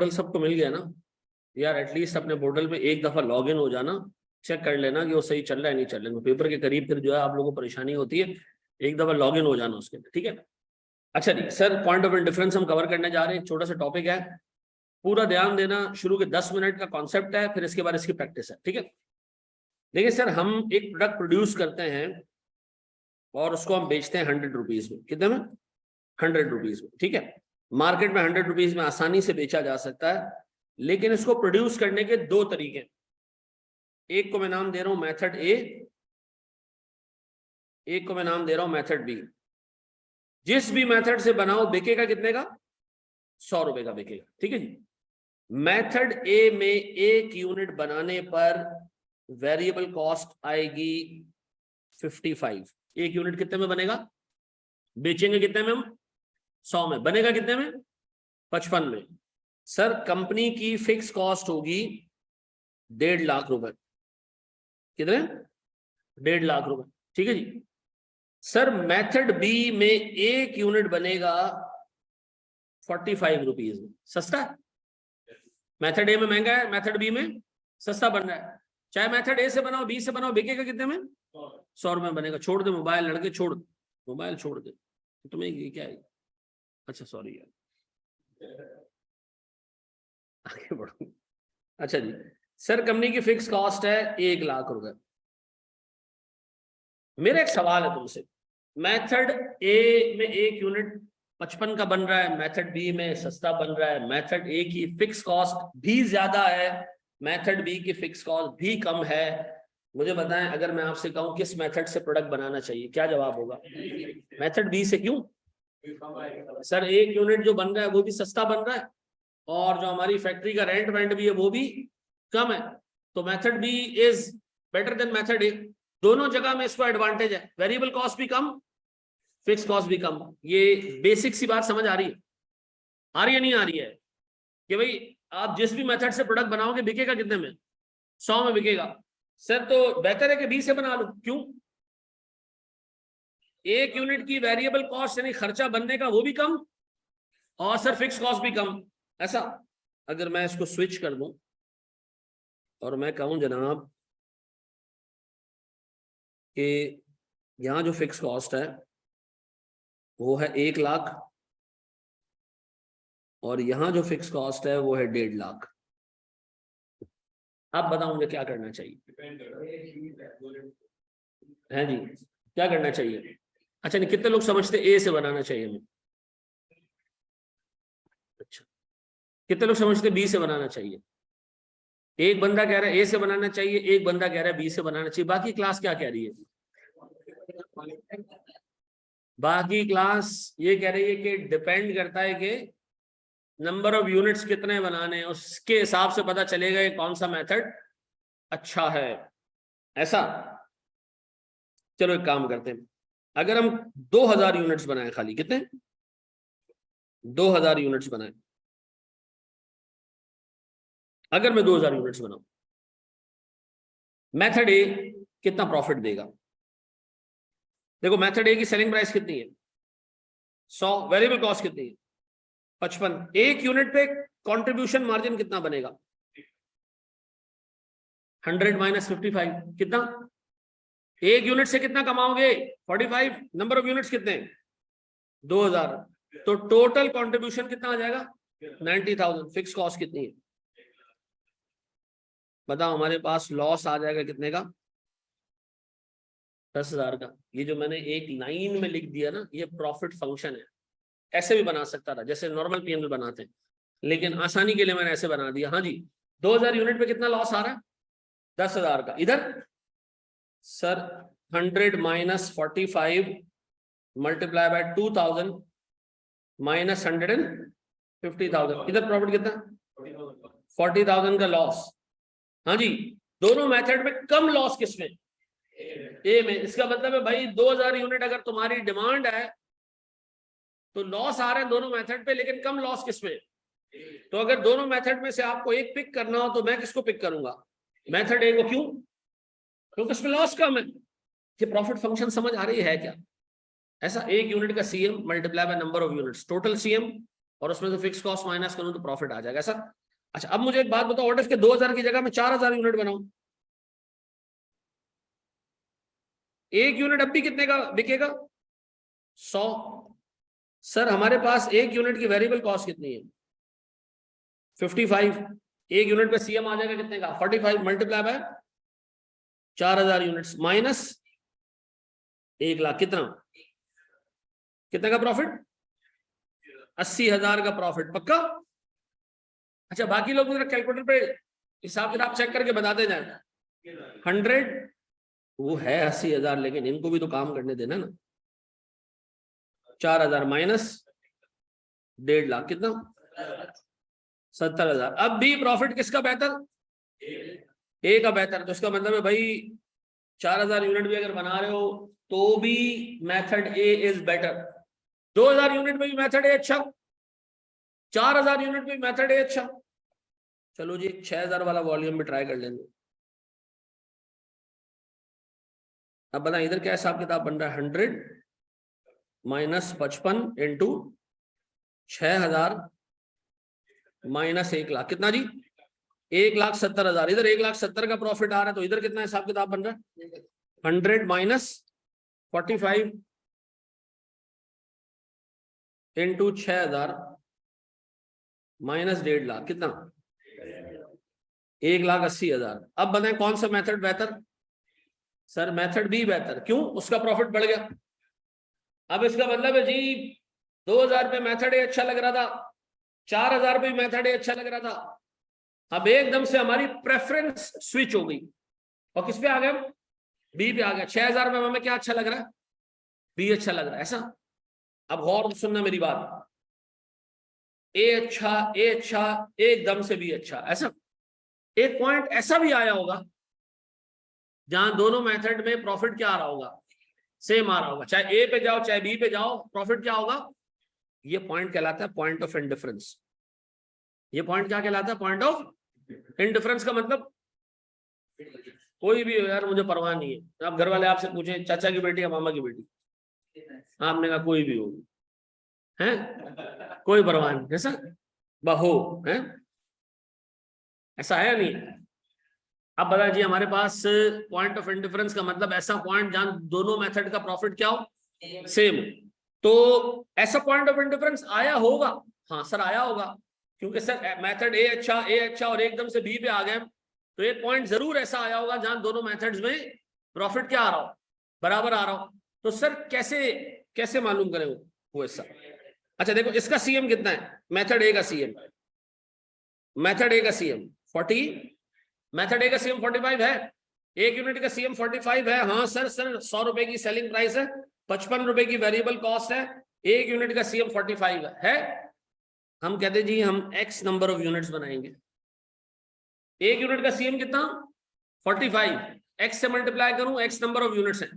Portal सबको मिल गया ना यार? एटलीस्ट अपने पोर्टल पे एक दफा लॉग इन हो जाना, चेक कर लेना कि वो सही चल रहा है नहीं चल रहा है। पेपर के करीब फिर जो है आप लोगों को परेशानी होती है, एक दफा लॉग इन हो जाना उसके अंदर, ठीक है? अच्छा जी सर, पॉइंट ऑफ डिफरेंस हम कवर करने जा रहे हैं, एक छोटा सा टॉपिक है, पूरा ध्यान देना। शुरू के 10 मिनट का कॉन्सेप्ट है, फिर इसके बाद इसकी प्रैक्टिस है, ठीक है? देखिए सर, हम एक प्रोडक्ट प्रोड्यूस करते हैं और उसको हम बेचते हैं 100 रुपीज में। कितने में? 100 रुपीज में, ठीक है? मार्केट में 100 रुपीज में आसानी से बेचा जा सकता है, लेकिन इसको प्रोड्यूस करने के दो तरीके। एक को मैं नाम दे रहा हूं मेथड ए, एक को मैं नाम दे रहा हूं मेथड बी। जिस भी मेथड से बनाओ बिकेगा कितने का? 100 रुपए का बिकेगा, ठीक है जी? मेथड ए में एक यूनिट बनाने पर वेरिएबल कॉस्ट आएगी 55। एक यूनिट कितने में बनेगा? बेचेंगे कितने में हम? 100 में। बनेगा कितने में? 55 में। सर कंपनी की फिक्स कॉस्ट होगी 1.5 लाख रुपए। कितने? 1.5 लाख रुपए, ठीक है जी? सर मेथड बी में एक यूनिट बनेगा 45 रुपीज में। सस्ता है? मेथड ए में महंगा है, मेथड बी में सस्ता बन रहा है। चाहे मेथड ए से बनाओ बी से बनाओ, बिकेगा कितने में? 100 रुपए में बनेगा। छोड़ दे मोबाइल, लड़के छोड़, मोबाइल छोड़ दे। तुम्हें ये क्या है? अच्छा सॉरी यार, आगे बढ़ो। अच्छा जी सर, कंपनी की फिक्स कॉस्ट है 1 लाख रुपए। मेरा एक सवाल है तुमसे, मेथड ए में एक यूनिट 55 का बन रहा है, मेथड बी में सस्ता बन रहा है, मेथड ए की फिक्स कॉस्ट भी ज्यादा है, मेथड बी की फिक्स कॉस्ट भी कम है। मुझे बताएं, अगर मैं आपसे कहूं किस मेथड से प्रोडक्ट बनाना चाहिए, क्या जवाब होगा? मेथड बी से। क्यों? सर एक यूनिट जो बन रहा है वो भी सस्ता बन रहा है, और जो हमारी फैक्ट्री का रेंट वेंट भी है वो भी कम है, तो method B is better than method A. दोनों जगह में इसको एडवांटेज है, वेरिएबल कॉस्ट भी कम, फिक्स कॉस्ट भी कम। ये बेसिक सी बात समझ आ रही है? आ रही है नहीं आ रही है? कि भाई आप जिस भी मेथड से प्रोडक्ट बनाओगे बिकेगा कितने में? 100 में बिकेगा। सर तो बेहतर है कि बी से बना लो। क्यों? एक यूनिट की वेरिएबल कॉस्ट यानी खर्चा बनने का वो भी कम, और सर फिक्स कॉस्ट भी कम। ऐसा अगर मैं इसको स्विच कर दूं और मैं कहूं जनाब कि यहां जो फिक्स कॉस्ट है वो है 1 लाख, और यहां जो फिक्स कॉस्ट है वो है 1.5 लाख, आप बताओ मुझे क्या करना चाहिए? है जी, क्या करना चाहिए? अच्छा नहीं, कितने लोग समझते ए से बनाना चाहिए हमें? अच्छा, कितने लोग समझते बी से बनाना चाहिए? एक बंदा कह रहा है ए से बनाना चाहिए, एक बंदा कह रहा है बी से बनाना चाहिए। बाकी क्लास क्या कह रही है? बाकी क्लास ये कह रही है कि डिपेंड करता है कि नंबर ऑफ यूनिट्स कितने बनाने हैं, उसके हिसाब से पता चलेगा कि कौन सा मेथड अच्छा है। ऐसा? चलो एक काम करते हैं, अगर हम 2000 यूनिट्स बनाए, खाली कितने? 2000 यूनिट्स बनाए। अगर मैं 2000 यूनिट्स बनाऊं, मेथड ए कितना प्रॉफिट देगा? देखो मेथड ए की सेलिंग प्राइस कितनी है? 100। वेरिएबल कॉस्ट कितनी है? 55। एक यूनिट पे कंट्रीब्यूशन मार्जिन कितना बनेगा? 100 माइनस 55 कितना? एक यूनिट से कितना कमाओगे? 45। नंबर ऑफ यूनिट्स कितने? 2000। तो टोटल कंट्रीब्यूशन कितना आ जाएगा? 90,000। फिक्स कॉस्ट कितनी है? बताओ, हमारे पास लॉस आ जाएगा कितने का? 10,000 का। ये जो मैंने एक लाइन में लिख दिया ना, ये प्रॉफिट फंक्शन है। ऐसे भी बना सकता था जैसे नॉर्मल पीएनएल बनाते हैं, लेकिन आसानी के लिए मैंने ऐसे बना दिया। हाँ जी, 2000 यूनिट पे कितना लॉस आ रहा है? 10,000 का। इधर sir 100 minus 45 multiply by 2000 minus 150,000। इधर प्रॉफिट कितना? 40,000 का लॉस। हाँ जी, दोनों मेथड में कम लॉस किसमें? ए में। इसका मतलब है भाई 2000 यूनिट अगर तुम्हारी डिमांड है तो लॉस आ रहे हैं दोनों मेथड पे, लेकिन कम लॉस किसमें? तो अगर दोनों मेथड में से आपको एक पिक करना हो तो मैं किसको पिक करूंगा? मेथड ए को। क्यों? क्योंकि इसमें लॉस कम है। ये प्रॉफिट फंक्शन समझ आ रही है क्या? ऐसा एक यूनिट का CM multiply by number of units, total CM और उसमें से फिक्स कॉस्ट माइनस करूं तो प्रॉफिट आ जाएगा ऐसा। अच्छा अब मुझे एक बात बताओ, व्हाट इफ के 2000 की जगह में 4000 यूनिट बनाऊं, एक यूनिट अब भी कितने का बिकेगा? 100। सर हमारे पास एक यूनिट की वेरिएबल कॉस्ट कितनी है? 55। एक यूनिट पे सीएम आ जाएगा कितने का? 45 multiply by 4000 units minus 1 lakh, कितना कितने का प्रॉफिट? 80,000 का प्रॉफिट पक्का? अच्छा बाकी लोग जरा कैलकुलेटर पे हिसाब किताब चेक करके बताते जाए। 100 वो है 80,000, लेकिन इनको भी तो काम करने देना ना। 4000 माइनस 1.5 लाख, कितना? 70,000। अब भी प्रॉफिट किसका बेहतर? ए का बेहतर। तो इसका मतलब है भाई 4000 यूनिट भी अगर बना रहे हो तो भी method A is better. 2000 unit में भी मेथड ए अच्छा, 4000 यूनिट में मेथड ए अच्छा। चलो जी 6000 वाला वॉल्यूम में ट्राई कर लेंगे। अब बता इधर क्या हिसाब किताब बन रहा है? 100 माइनस 55 इंटू 6000 माइनस 1 लाख, कितना जी? 1,70,000। इधर 1,70,000 का प्रॉफिट आ रहा है, तो इधर कितना हिसाब किताब बन रहा है? 100 माइनस 45 इंटू 6000 माइनस 1.5 लाख, कितना? 1,80,000। अब बताएं कौन सा मेथड बेहतर? सर मेथड बी बेहतर। क्यों? उसका प्रॉफिट बढ़ गया। अब इसका मतलब है जी 2000 पे मेथड ए अच्छा लग रहा था, 4000 पे मेथड ए अच्छा लग रहा था, अब एकदम से हमारी प्रेफरेंस स्विच हो गई और किस पे आ गए? बी पे आ गया। 6000 में हमें क्या अच्छा लग रहा है? बी अच्छा लग रहा है ऐसा। अब गौर से सुनना मेरी बात, ए अच्छा एकदम से बी अच्छा ऐसा। एक पॉइंट ऐसा भी आया होगा जहां दोनों मेथड में प्रॉफिट क्या आ रहा होगा? सेम आ रहा होगा। चाहे ए पे जाओ चाहे बी पे जाओ, प्रॉफिट क्या होगा? ये पॉइंट कहलाता है पॉइंट ऑफ इंडिफरेंस। ये पॉइंट क्या कहलाता है? पॉइंट ऑफ इंडिफरेंस का मतलब कोई भी हो यार मुझे परवाह नहीं है। आप घर वाले आपसे पूछें चाचा की बेटी या मामा की बेटी, आपने कहा कोई भी हो, है कोई परवाह नहीं, ऐसा बहो है, ऐसा है या नहीं? अब बता जी हमारे पास पॉइंट ऑफ इंडिफरेंस का मतलब ऐसा पॉइंट जहां दोनों मेथड का प्रॉफिट क्या हो? सेम। तो ऐसा पॉइंट ऑफ इंडिफरेंस आया होगा? हाँ सर आया होगा, क्योंकि सर मेथड ए अच्छा और एकदम से बी पे आ गए, तो एक पॉइंट जरूर ऐसा आया होगा जहां दोनों मेथड्स में प्रॉफिट क्या आ रहा हो? बराबर आ रहा हो। तो सर कैसे कैसे मालूम करें वो ऐसा? अच्छा देखो इसका सीएम कितना है? मेथड ए का सीएम, मेथड ए का सीएम 40, मेथड ए का सीएम 45 है, एक यूनिट का सीएम 45 है। हाँ सर 100 रुपए की सेलिंग प्राइस है, 55 रुपए की वेरिएबल कॉस्ट है, एक यूनिट का सीएम 45 है। हम कहते जी हम एक्स नंबर ऑफ यूनिट्स बनाएंगे। एक यूनिट का सीएम कितना? 45, एक्स से मल्टीप्लाई करूं, एक्स नंबर ऑफ यूनिट्स है,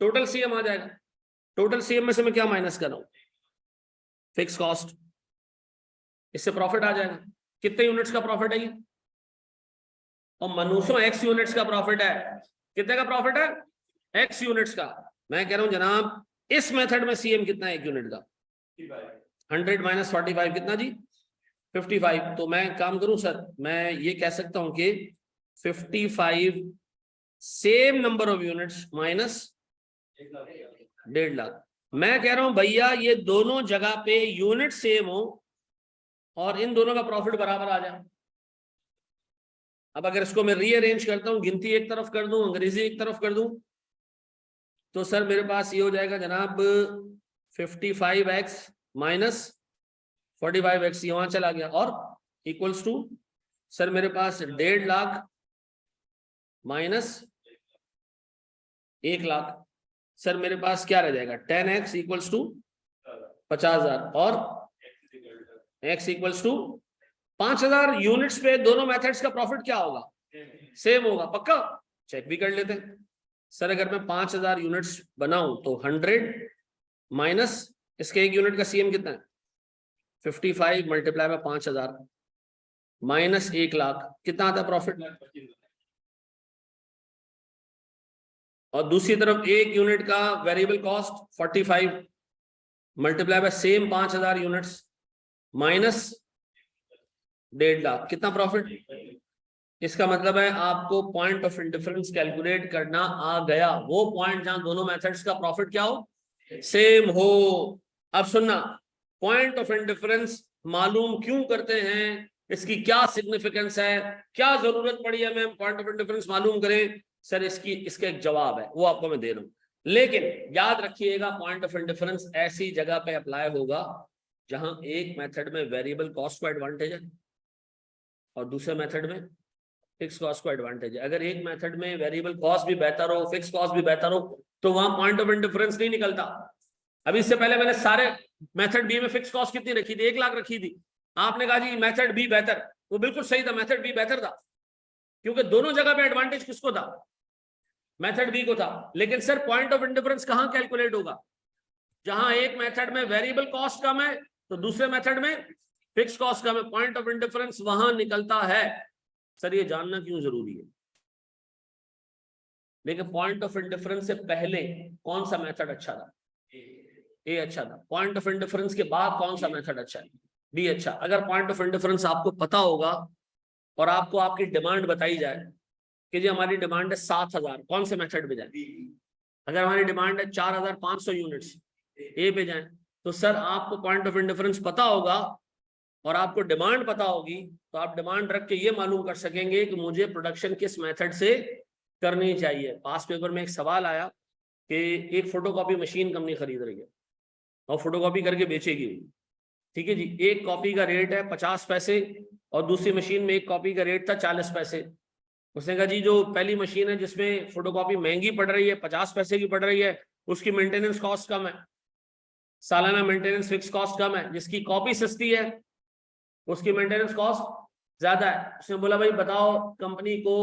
टोटल सीएम आ जाएगा। टोटल सीएम में से मैं क्या माइनस कर रहा हूं? Fix cost. इससे प्रॉफिट आ जाएगा। कितने यूनिट्स का प्रॉफिट है ये? और मनुष्यों एक्स यूनिट्स का प्रॉफिट है। कितने का प्रॉफिट है? एक्स यूनिट्स का। मैं कह रहा हूं जनाब इस मेथड में सीएम कितना है एक यूनिट का? 100 माइनस 45 कितना जी? 55। तो मैं काम करूं सर, मैं ये कह सकता हूं कि 55 same number of units minus 1.5 lakh. मैं कह रहा हूं भैया ये दोनों जगह पे यूनिट सेम हो और इन दोनों का प्रॉफिट बराबर आ जाए। अब अगर इसको मैं रीअरेंज करता हूं, गिनती एक तरफ कर दूं, अंग्रेजी एक तरफ कर दूं, तो सर मेरे पास ये हो जाएगा जनाब 55x माइनस 45x, ये वहां चला गया, और इक्वल्स टू सर मेरे पास 1.5 लाख माइनस 1 लाख। सर मेरे पास क्या रह जाएगा? 10x इक्वल्स टू 50,000 और x इक्वल्स टू 5,000 यूनिट्स पे दोनों मेथड्स का प्रॉफिट क्या होगा? सेम होगा। पक्का? चेक भी कर लेते हैं। सर अगर मैं 5,000 यूनिट्स बनाऊं तो 100 माइनस इसके एक यूनिट का सीएम कितना है? 55 मल्टीप्लाई में 5,000 माइनस 1 लाख, कितना आता है प्रॉफिट? और दूसरी तरफ एक यूनिट का variable cost 45 multiply by same 5,000 units, minus 1.5 lakh, कितना प्रॉफिट? इसका मतलब है आपको पॉइंट ऑफ इंडिफरेंस कैलकुलेट करना आ गया, वो पॉइंट जहां दोनों मेथड्स का प्रॉफिट क्या हो, सेम हो। अब सुनना, पॉइंट ऑफ इंडिफरेंस मालूम क्यों करते हैं, इसकी क्या सिग्निफिकेंस है, क्या जरूरत पड़ी है हमें पॉइंट ऑफ इंडिफरेंस मालूम करें? सर इसका एक जवाब है, वो आपको मैं दे रहा हूं, लेकिन याद रखिएगा पॉइंट ऑफ इंडिफरेंस ऐसी जगह पे अप्लाई होगा जहां एक मेथड में वेरिएबल कॉस्ट को एडवांटेज है और दूसरे मेथड में फिक्स कॉस्ट को एडवांटेज है। अगर एक मेथड में वेरिएबल कॉस्ट भी बेहतर हो, फिक्स कॉस्ट भी बेहतर हो, तो वहां पॉइंट ऑफ इंडिफरेंस नहीं निकलता। अभी इससे पहले मैंने सारे मेथड बी में फिक्स कॉस्ट कितनी रखी थी, 1 लाख रखी थी। आपने कहा जी मेथड बी बेहतर, वो बिल्कुल सही था, मेथड बी बेहतर था, क्योंकि दोनों जगह पे एडवांटेज किसको था, मेथड बी को था। लेकिन सर पॉइंट ऑफ इंडिफरेंस कहां कैलकुलेट होगा, जहां एक मेथड में वेरिएबल कॉस्ट कम है तो दूसरे मेथड में फिक्स कॉस्ट कम है, पॉइंट ऑफ इंडिफरेंस वहां निकलता है। सर ये जानना क्यों जरूरी है? लेकिन पॉइंट ऑफ इंडिफरेंस से पहले कौन सा मेथड अच्छा था? ए अच्छा था। पॉइंट ऑफ इंडिफरेंस के बाद कौन सा मेथड अच्छा है? बी अच्छा। अगर पॉइंट ऑफ इंडिफरेंस आपको पता होगा और आपको आपकी डिमांड बताई जाए कि जी हमारी डिमांड है 7,000, कौन से मेथड पे जाए? अगर हमारी डिमांड है 4,500 यूनिट्स, ए पे जाएं। तो सर आपको पॉइंट ऑफ इंडिफरेंस पता होगा और आपको डिमांड पता होगी, तो आप डिमांड रख के ये मालूम कर सकेंगे कि मुझे प्रोडक्शन किस मेथड से करनी चाहिए। पास पेपर में एक सवाल आया कि एक फोटोकॉपी मशीन कंपनी खरीद रही है और फोटोकॉपी करके बेचेगी, ठीक है जी, एक कॉपी का रेट है 50 पैसे और दूसरी मशीन में एक कॉपी का रेट था 40 पैसे। उसने कहा जी जो पहली मशीन है जिसमें फोटोकॉपी महंगी पड़ रही है, 50 पैसे की पड़ रही है, उसकी मेंटेनेंस कॉस्ट कम है, सालाना मेंटेनेंस फिक्स कॉस्ट कम है। जिसकी कॉपी सस्ती है उसकी मेंटेनेंस कॉस्ट ज्यादा है। उसने बोला भाई बताओ कंपनी को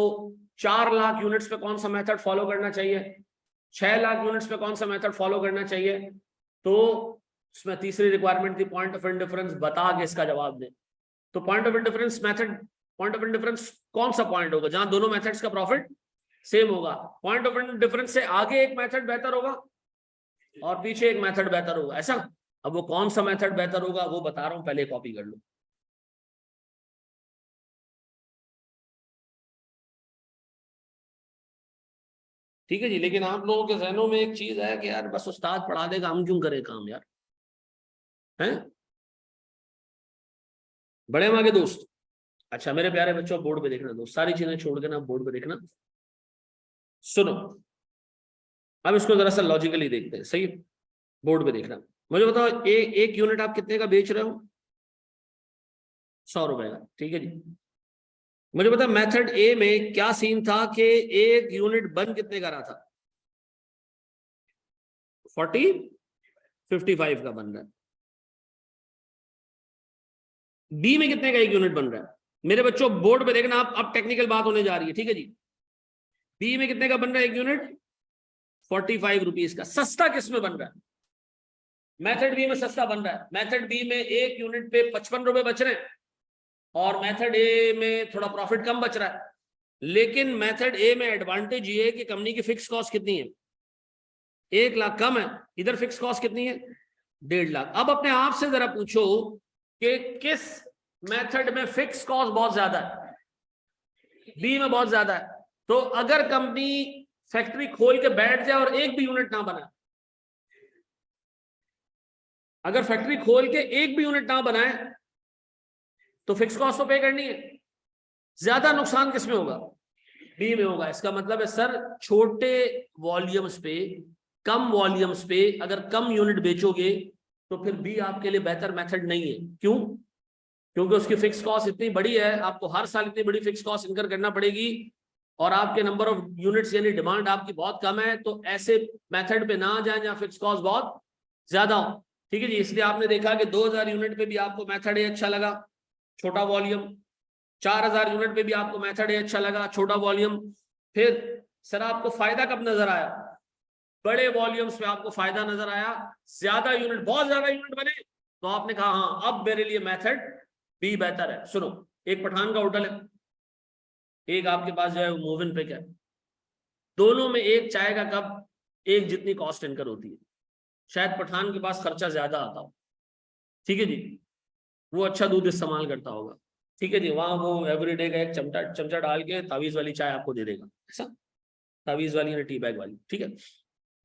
4 लाख यूनिट्स पे कौन सा मेथड फॉलो करना चाहिए, 6 लाख यूनिट्स पे कौन सा मेथड फॉलो करना चाहिए? तो उसमें तीसरी रिक्वायरमेंट थी पॉइंट ऑफ इंडिफरेंस बता के इसका जवाब दे। तो point of indifference method, point of indifference कौन सा पॉइंट होगा जहां दोनों मेथड्स का प्रॉफिट सेम होगा? पॉइंट ऑफ इंडिफरेंस से आगे एक मेथड बेहतर होगा और पीछे एक मेथड बेहतर होगा, ऐसा। अब वो कौन सा मेथड बेहतर होगा वो बता रहा हूं, पहले कॉपी कर लो। ठीक है जी, लेकिन आप लोगों के जहनों में एक चीज है कि यार बस उस्ताद पढ़ा देगा, हम क्यों करें काम यार, हैं? बड़े माँ के दोस्त। अच्छा मेरे प्यारे बच्चों, बोर्ड पे देखना दोस्त, सारी चीजें छोड़ के ना बोर्ड पे देखना। सुनो अब इसको जरा सा लॉजिकली देखते हैं, सही? बोर्ड पे देखना, मुझे बताओ एक यूनिट आप कितने का बेच रहे हो? 100 रुपए का, ठीक है जी। मुझे पता मेथड ए में क्या सीन था कि एक यूनिट बन कितने का रहा था? 55 का बन रहा है। बी में कितने का एक यूनिट बन रहा है? मेरे बच्चों बोर्ड पे देखना, आप अब टेक्निकल बात होने जा रही है, ठीक है जी। बी में कितने का बन रहा है एक यूनिट? 45 रुपीज का। सस्ता किस में बन रहा है? मेथड बी में सस्ता बन रहा है। मेथड बी में एक यूनिट पे 55 रुपए बच रहे हैं और मेथड ए में थोड़ा प्रॉफिट कम बच रहा है। लेकिन मेथड ए में एडवांटेज ये है कि कंपनी की फिक्स कॉस्ट कितनी है? 1 लाख कम है। इधर फिक्स कॉस्ट कितनी है? 1.5 लाख। अब अपने आप से जरा पूछो कि किस मेथड में फिक्स कॉस्ट बहुत ज्यादा है? बी में बहुत ज्यादा है। तो अगर कंपनी फैक्ट्री खोल के बैठ जाए और एक भी यूनिट ना बनाए, अगर फैक्ट्री खोल के एक भी यूनिट ना बनाए तो फिक्स कॉस्ट तो पे करनी है। ज्यादा नुकसान किसमें होगा? बी में होगा। इसका मतलब है सर छोटे वॉल्यूम्स पे, कम वॉल्यूम्स पे अगर कम यूनिट बेचोगे तो फिर बी आपके लिए बेहतर मेथड नहीं है। क्यों? क्योंकि उसकी फिक्स कॉस्ट इतनी बड़ी है, आपको हर साल इतनी बड़ी फिक्स कॉस्ट इनकर करना पड़ेगी और आपके नंबर ऑफ यूनिट्स यानी डिमांड आपकी बहुत कम है। तो ऐसे मेथड पे ना जाए जहां फिक्स कॉस्ट बहुत ज्यादा हो, ठीक है जी। इसलिए आपने देखा कि 2000 यूनिट पे भी आपको मेथड ए अच्छा लगा, छोटा वॉल्यूम। 4000 यूनिट पे भी आपको मेथड ए अच्छा लगा, छोटा वॉल्यूम। फिर सर आपको फायदा कब नजर आया? बड़े वॉल्यूम्स में आपको फायदा नजर आया, ज्यादा यूनिट, बहुत ज्यादा यूनिट बने तो आपने कहा हाँ अब मेरे लिए मेथड बी बेहतर है। सुनो, एक पठान का होटल है, एक आपके पास जो है मूविन पिक है। दोनों में एक चाय का कप एक जितनी कॉस्ट इनकर होती है। शायद पठान के पास खर्चा ज्यादा आता हो, ठीक है जी। वो अच्छा दूध इस्तेमाल करता होगा, ठीक है जी, वहां वो एवरीडे का एक चमचा डाल के तावीज वाली चाय आपको दे देगा, ऐसा तावीज वाली या टी बैग वाली, ठीक है।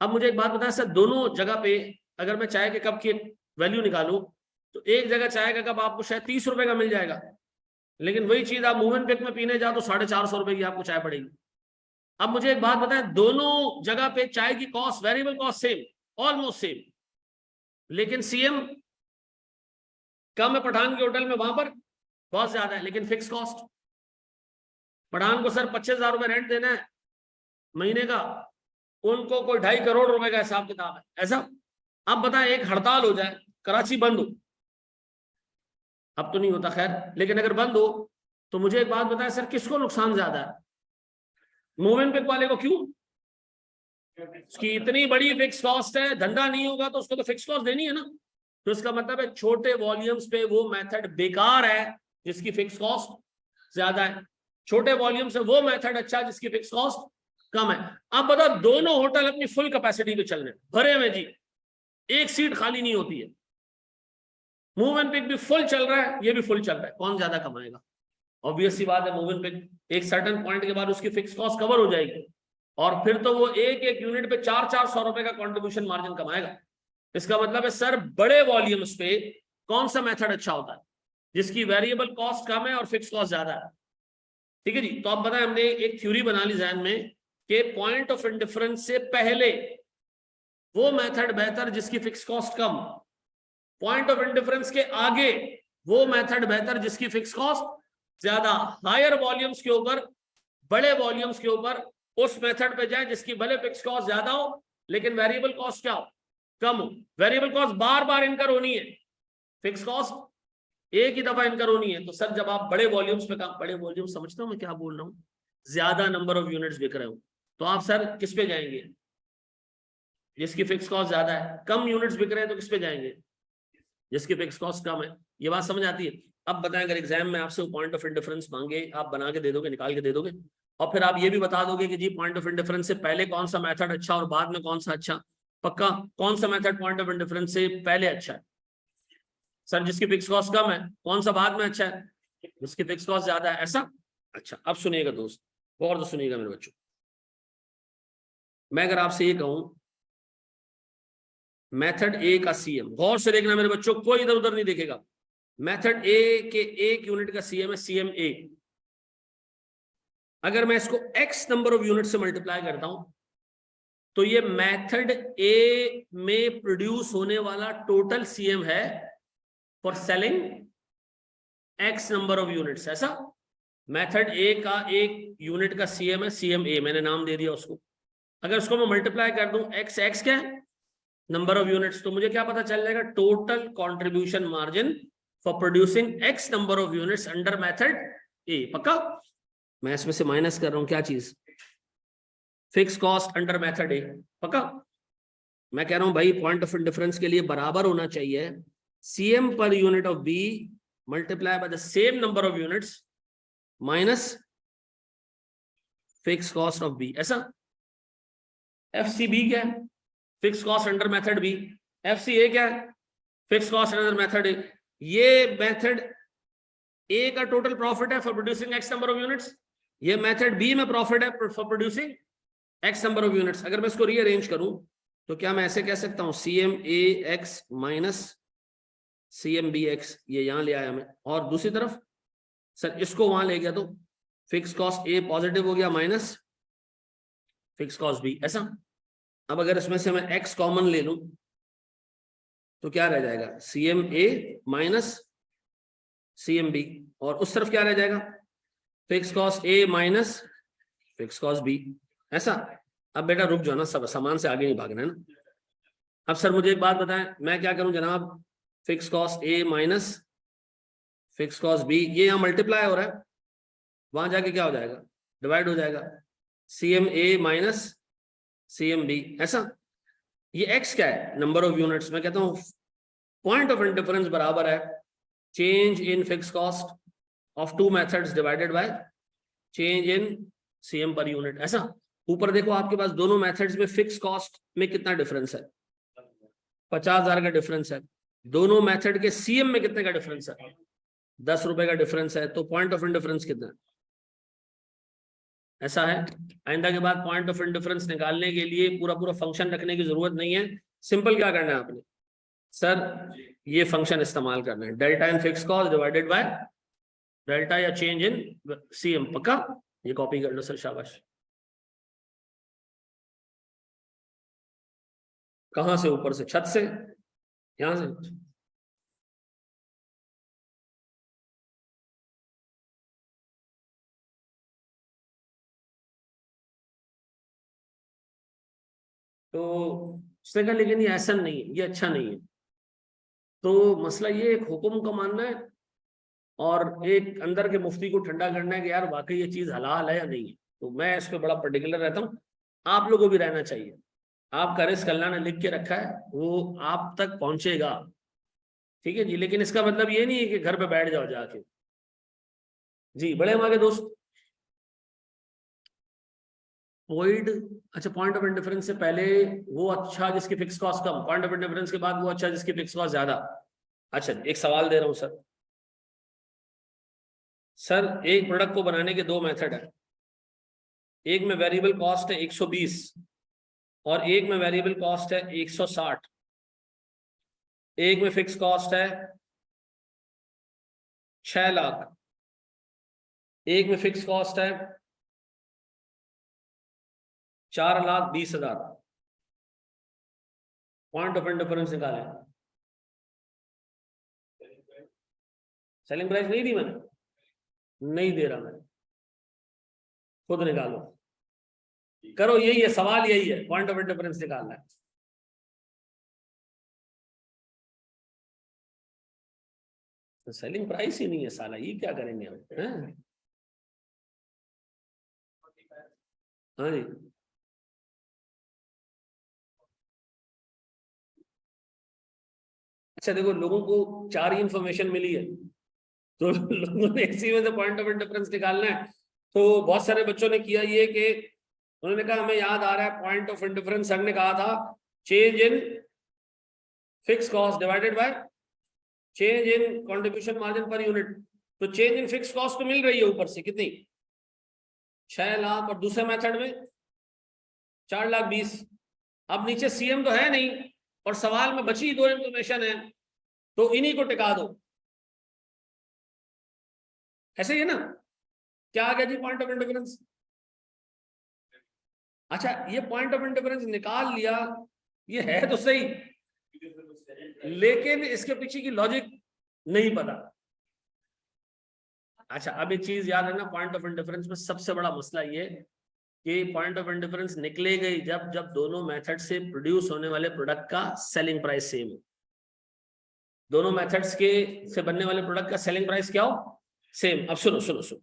अब मुझे एक बात बताएं सर, दोनों जगह पे अगर मैं चाय के कप की वैल्यू निकालूं तो एक जगह चाय का कप आपको शायद 30 रुपए का मिल जाएगा, लेकिन वही चीज आप मूवमेंट में पीने जाओ तो 450 रुपए की आपको चाय पड़ेगी। अब मुझे एक बात बताएं, दोनों जगह पे चाय की cost, variable cost same, almost same, लेकिन सीएम कम है पठान के होटल में, वहां पर कॉस्ट ज्यादा है लेकिन फिक्स कॉस्ट। पठान को सर 25,000 रुपए रेंट देना है महीने का, उनको कोई 2.5 करोड़ रुपए का हिसाब किताब है, ऐसा। अब बताएं एक हड़ताल हो जाए, कराची बंद हो, अब तो नहीं होता खैर, लेकिन अगर बंद हो तो मुझे एक बात बताएं सर, किसको नुकसान ज्यादा है? मूवमेंट पिक वाले को। क्यों? उसकी इतनी बड़ी फिक्स कॉस्ट है, धंधा नहीं होगा तो उसको तो फिक्स कॉस्ट देनी है ना, तो इसका मतलब है छोटे वॉल्यूम्स पे वो मेथड बेकार है जिसकी फिक्स कॉस्ट ज्यादा है, छोटे वॉल्यूम से वो मेथड अच्छा है जिसकी फिक्स कॉस्ट कम है। अब बताओ, दोनों होटल अपनी फुल कैपेसिटी पे चल रहे हैं, भरे में जी, एक सीट खाली नहीं होती है, मूव एंड पिक भी फुल चल रहा है, ये भी फुल चल रहा है, कौन ज्यादा कमाएगा? ऑब्वियस सी बात है, मूव एंड पिक एक सर्टेन पॉइंट के बाद उसकी फिक्स कॉस्ट कवर हो जाएगी और फिर तो वो एक एक यूनिट पे 400-400 रुपए का कंट्रीब्यूशन मार्जिन कमाएगा। इसका मतलब है सर, बड़े वॉल्यूम्स पे कौन सा मेथड अच्छा होता है? जिसकी वेरिएबल कॉस्ट कम है और फिक्स कॉस्ट ज्यादा है, ठीक है जी। तो अब बताएं, हमने एक थ्योरी बना ली जहन में कि पॉइंट ऑफ इंडिफरेंस से पहले वो मेथड बेहतर जिसकी fix cost come, point of indifference के आगे वो मेथड बेहतर जिसकी फिक्स कॉस्ट ज्यादा, हायर वॉल्यूम्स के ऊपर, बड़े वॉल्यूम्स के ऊपर उस मेथड पे जाए जिसकी भले फिक्स कॉस्ट ज्यादा हो लेकिन वेरिएबल कॉस्ट क्या हो? कम हो। वेरिएबल कॉस्ट बार बार इनकर होनी है, फिक्स कॉस्ट एक ही दफा इनकर होनी है। तो सर जब आप बड़े वॉल्यूम्स पे काम, बड़े वॉल्यूम समझता हूं मैं क्या बोल रहा हूं, ज्यादा नंबर ऑफ यूनिट्स बिक रहे हो, तो आप सर किस पे जाएंगे? जिसकी फिक्स कॉस्ट ज्यादा है। कम यूनिट्स बिक रहे हैं तो किस पे जाएंगे? जिसकी फिक्स कॉस्ट कम है। ये बात समझ आती है? अब बताएं, अगर एग्जाम में आपसे पॉइंट ऑफ इंडिफरेंस मांगे, आप बना के दे दोगे, निकाल के दे दोगे, और फिर आप ये भी बता दोगे कि जी पॉइंट ऑफ इंडिफरेंस से पहले कौन सा मेथड अच्छा और बाद में कौन सा अच्छा? पक्का? कौन सा मेथड पॉइंट ऑफ इंडिफरेंस से पहले अच्छा है? सर जिसकी फिक्स कॉस्ट कम है। कौन सा बाद में अच्छा है? जिसकी फिक्स कॉस्ट ज्यादा है, ऐसा। अच्छा, अब सुनिएगा दोस्त, गौर से सुनिएगा मेरे बच्चों, मैं अगर आपसे ये कहूं मेथड ए का सीएम, गौर से देखना मेरे बच्चों, कोई इधर उधर नहीं देखेगा, मेथड ए के एक यूनिट का सीएम है सीएम ए, अगर मैं इसको x नंबर ऑफ यूनिट से मल्टीप्लाई करता हूं तो ये मेथड ए में प्रोड्यूस होने वाला टोटल सीएम है for selling x number of units, ऐसा। मेथड ए का एक यूनिट का सीएम है सीएम ए, मैंने नाम दे दिया उसको। अगर उसको मैं मल्टीप्लाई कर दूं, x क्या है? नंबर ऑफ यूनिट्स, तो मुझे क्या पता चल जाएगा? Total contribution margin for producing x number of units under method A. पक्का? मैं इसमें से माइनस कर रहा हूं क्या चीज? Fix cost under method A. पक्का? मैं कह रहा हूं भाई, पॉइंट ऑफ इंडिफरेंस के लिए बराबर होना चाहिए CM per unit of B multiply by the same number of units minus fix cost of B, ऐसा। एफसीबी क्या है? Fix cost under method B. FCA क्या है? Fix cost under method A. ये मेथड ए का total profit है for producing X number of units, ये method B में प्रॉफिट है for producing X number of units. अगर मैं इसको रीअरेंज करूं तो क्या मैं ऐसे कह सकता हूं CM A X minus CM B X, ये यहां ले आया मैं, और दूसरी तरफ सर इसको वहां ले गया तो फिक्स कॉस्ट ए पॉजिटिव हो गया माइनस फिक्स कॉस्ट बी, ऐसा। अब अगर इसमें से मैं x कॉमन ले लूं तो क्या रह जाएगा? सीएम ए माइनस सीएम बी, और उस तरफ क्या रह जाएगा? फिक्स कॉस्ट ए माइनस फिक्स कॉस्ट बी, ऐसा। अब बेटा रुक जाओ ना, सब सामान से आगे नहीं भागना है ना। अब सर मुझे एक बात बताएं, मैं क्या करूं जनाब? फिक्स कॉस्ट ए माइनस फिक्स कॉस्ट बी, ये यहां मल्टीप्लाई हो रहा है, वहां जाके क्या हो जाएगा? डिवाइड हो जाएगा, सीएम ए माइनस सीएम बी, ऐसा। ये x क्या है? Number of units. मैं कहता हूं पॉइंट ऑफ इंडिफरेंस बराबर है change in fix cost of two methods divided by change in CM per unit, ऐसा। ऊपर देखो आपके पास दोनों मेथड्स में फिक्स कॉस्ट में कितना डिफरेंस है? 50,000 का डिफरेंस है। दोनों मेथड के सीएम में कितने का डिफरेंस है? 10 रुपए का डिफरेंस है, तो पॉइंट ऑफ इंडिफरेंस कितना है? ऐसा है। आइंदा के बाद पॉइंट ऑफ इंडिफरेंस निकालने के लिए पूरा पूरा फंक्शन रखने की जरूरत नहीं है। सिंपल क्या करना है आपने, सर ये फंक्शन इस्तेमाल करना है, delta in fix cost divided by delta या चेंज इन सीएम। पक्का? ये कॉपी कर लो सर, शाबाश। कहां से? ऊपर से, छत से, यहां से। तो उसने कहा लेकिन ये ऐसा नहीं है, ये अच्छा नहीं है। तो मसला ये, एक हुक्म का मानना है और एक अंदर के मुफ्ती को ठंडा करना है कि यार वाकई ये चीज हलाल है या नहीं है। तो मैं इस पर बड़ा पर्टिकुलर रहता हूँ, आप लोगों को भी रहना चाहिए। आपका रिस्क अल्लाह ने लिख के रखा है, वो आप तक पहुंचेगा, ठीक है जी। लेकिन इसका मतलब ये नहीं है कि घर पे बैठ जाओ जाके। जी, बड़े हमारे दोस्त, पॉइंट, अच्छा पॉइंट ऑफ इंडिफरेंस से पहले वो अच्छा जिसकी fix cost come, point of indifference के बाद वो अच्छा जिसकी फिक्स कॉस्ट ज्यादा। अच्छा, एक सवाल दे रहा हूं सर। सर एक प्रोडक्ट को बनाने के दो मेथड है, एक में वेरिएबल कॉस्ट है 120 और एक में वेरिएबल कॉस्ट है 160। एक में फिक्स कॉस्ट है 6 लाख, एक में फिक्स कॉस्ट है 4,20,000। पॉइंट ऑफ इंडिफरेंस निकालें। सेलिंग प्राइस नहीं दी मैंने, नहीं दे रहा मैं, खुद निकालो, करो, यही है सवाल, यही है, पॉइंट ऑफ इंडिफरेंस निकालना है। तो सेलिंग प्राइस ही नहीं है साला, ये क्या करेंगे हम, हैं? हाँ जी। अच्छा देखो, लोगों को 4 ही इंफॉर्मेशन मिली है, तो लोगों ने इसी में से पॉइंट ऑफ डिफरेंस निकालना है। तो बहुत सारे बच्चों ने किया ये कि उन्होंने कहा हमें याद आ रहा है पॉइंट ऑफ इंडिफरेंस सर ने कहा था change in fix cost divided by change in contribution margin per unit. तो चेंज इन फिक्स कॉस्ट तो मिल रही है ऊपर से कितनी, 6 लाख, और दूसरे मेथड में 4,20,000। अब नीचे सीएम तो है नहीं और सवाल में बची 2 इंफॉर्मेशन है, तो इन्हीं को टिका दो। ऐसे ही है ना? क्या आ गया जी पॉइंट ऑफ इंडिफरेंस? अच्छा, ये पॉइंट ऑफ इंडिफरेंस निकाल लिया, ये है तो सही, लेकिन इसके पीछे की लॉजिक नहीं पता। अच्छा, अब एक चीज याद रखना, पॉइंट ऑफ इंडिफरेंस में सबसे बड़ा मसला ये कि पॉइंट ऑफ इंडिफरेंस निकलेगा ही जब जब दोनों मेथड से प्रोड्यूस होने वाले प्रोडक्ट का सेलिंग प्राइस सेम हो। दोनों मेथड्स के से बनने वाले प्रोडक्ट का सेलिंग प्राइस क्या हो, सेम। अब सुनो सुनो सुनो,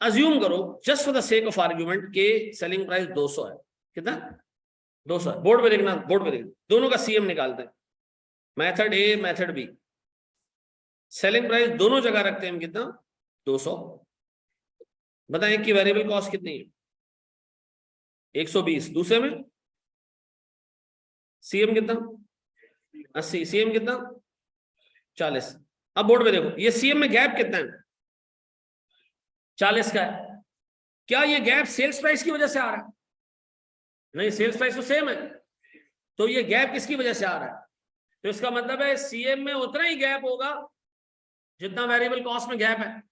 अज्यूम करो just for the sake of argument के सेलिंग प्राइस 200 है। कितना? 200 है। बोर्ड पे देखना, बोर्ड पे देखना, दोनों का सीएम निकालते हैं, method A method B. Selling price दोनों जगह रखते हैं हम कितना, 200। बताएं कि वेरिएबल कॉस्ट कितनी है, 120। दूसरे में सीएम कितना, 80। सीएम कितना, 40। अब बोर्ड पे देखो, ये सीएम में गैप कितना है, 40 का है। क्या ये गैप सेल्स प्राइस की वजह से आ रहा है? नहीं, सेल्स प्राइस तो सेम है, तो ये गैप किसकी वजह से आ रहा है? तो इसका मतलब है सीएम में उतना ही गैप होगा जितना वेरिएबल कॉस्ट में गैप है।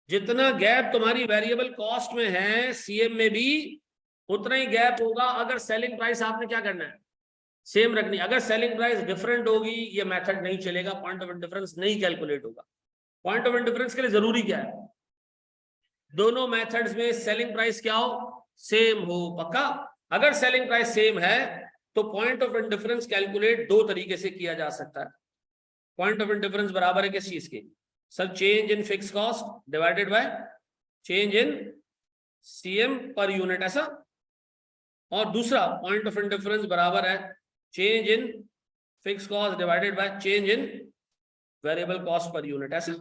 जितना गैप तुम्हारी वेरिएबल कॉस्ट में है, सीएम में भी उतना ही गैप होगा अगर सेलिंग प्राइस आपने क्या करना है, सेम रखनी। अगर सेलिंग प्राइस डिफरेंट होगी, ये मेथड नहीं चलेगा, पॉइंट ऑफ इंडिफरेंस नहीं कैलकुलेट होगा। पॉइंट ऑफ इंडिफरेंस के लिए जरूरी क्या है, दोनों मेथड्स में सेलिंग प्राइस क्या हो, सेम हो। पक्का? अगर सेलिंग प्राइस सेम है तो पॉइंट ऑफ इंडिफरेंस कैलकुलेट 2 तरीके से किया जा सकता है। पॉइंट ऑफ इंडिफरेंस बराबर है किस चीज के, sir change in fix cost divided by change in CM per unit, ऐसा। और दूसरा पॉइंट ऑफ इंडिफरेंस बराबर है change in fix cost divided by change in variable cost per unit, ऐसा।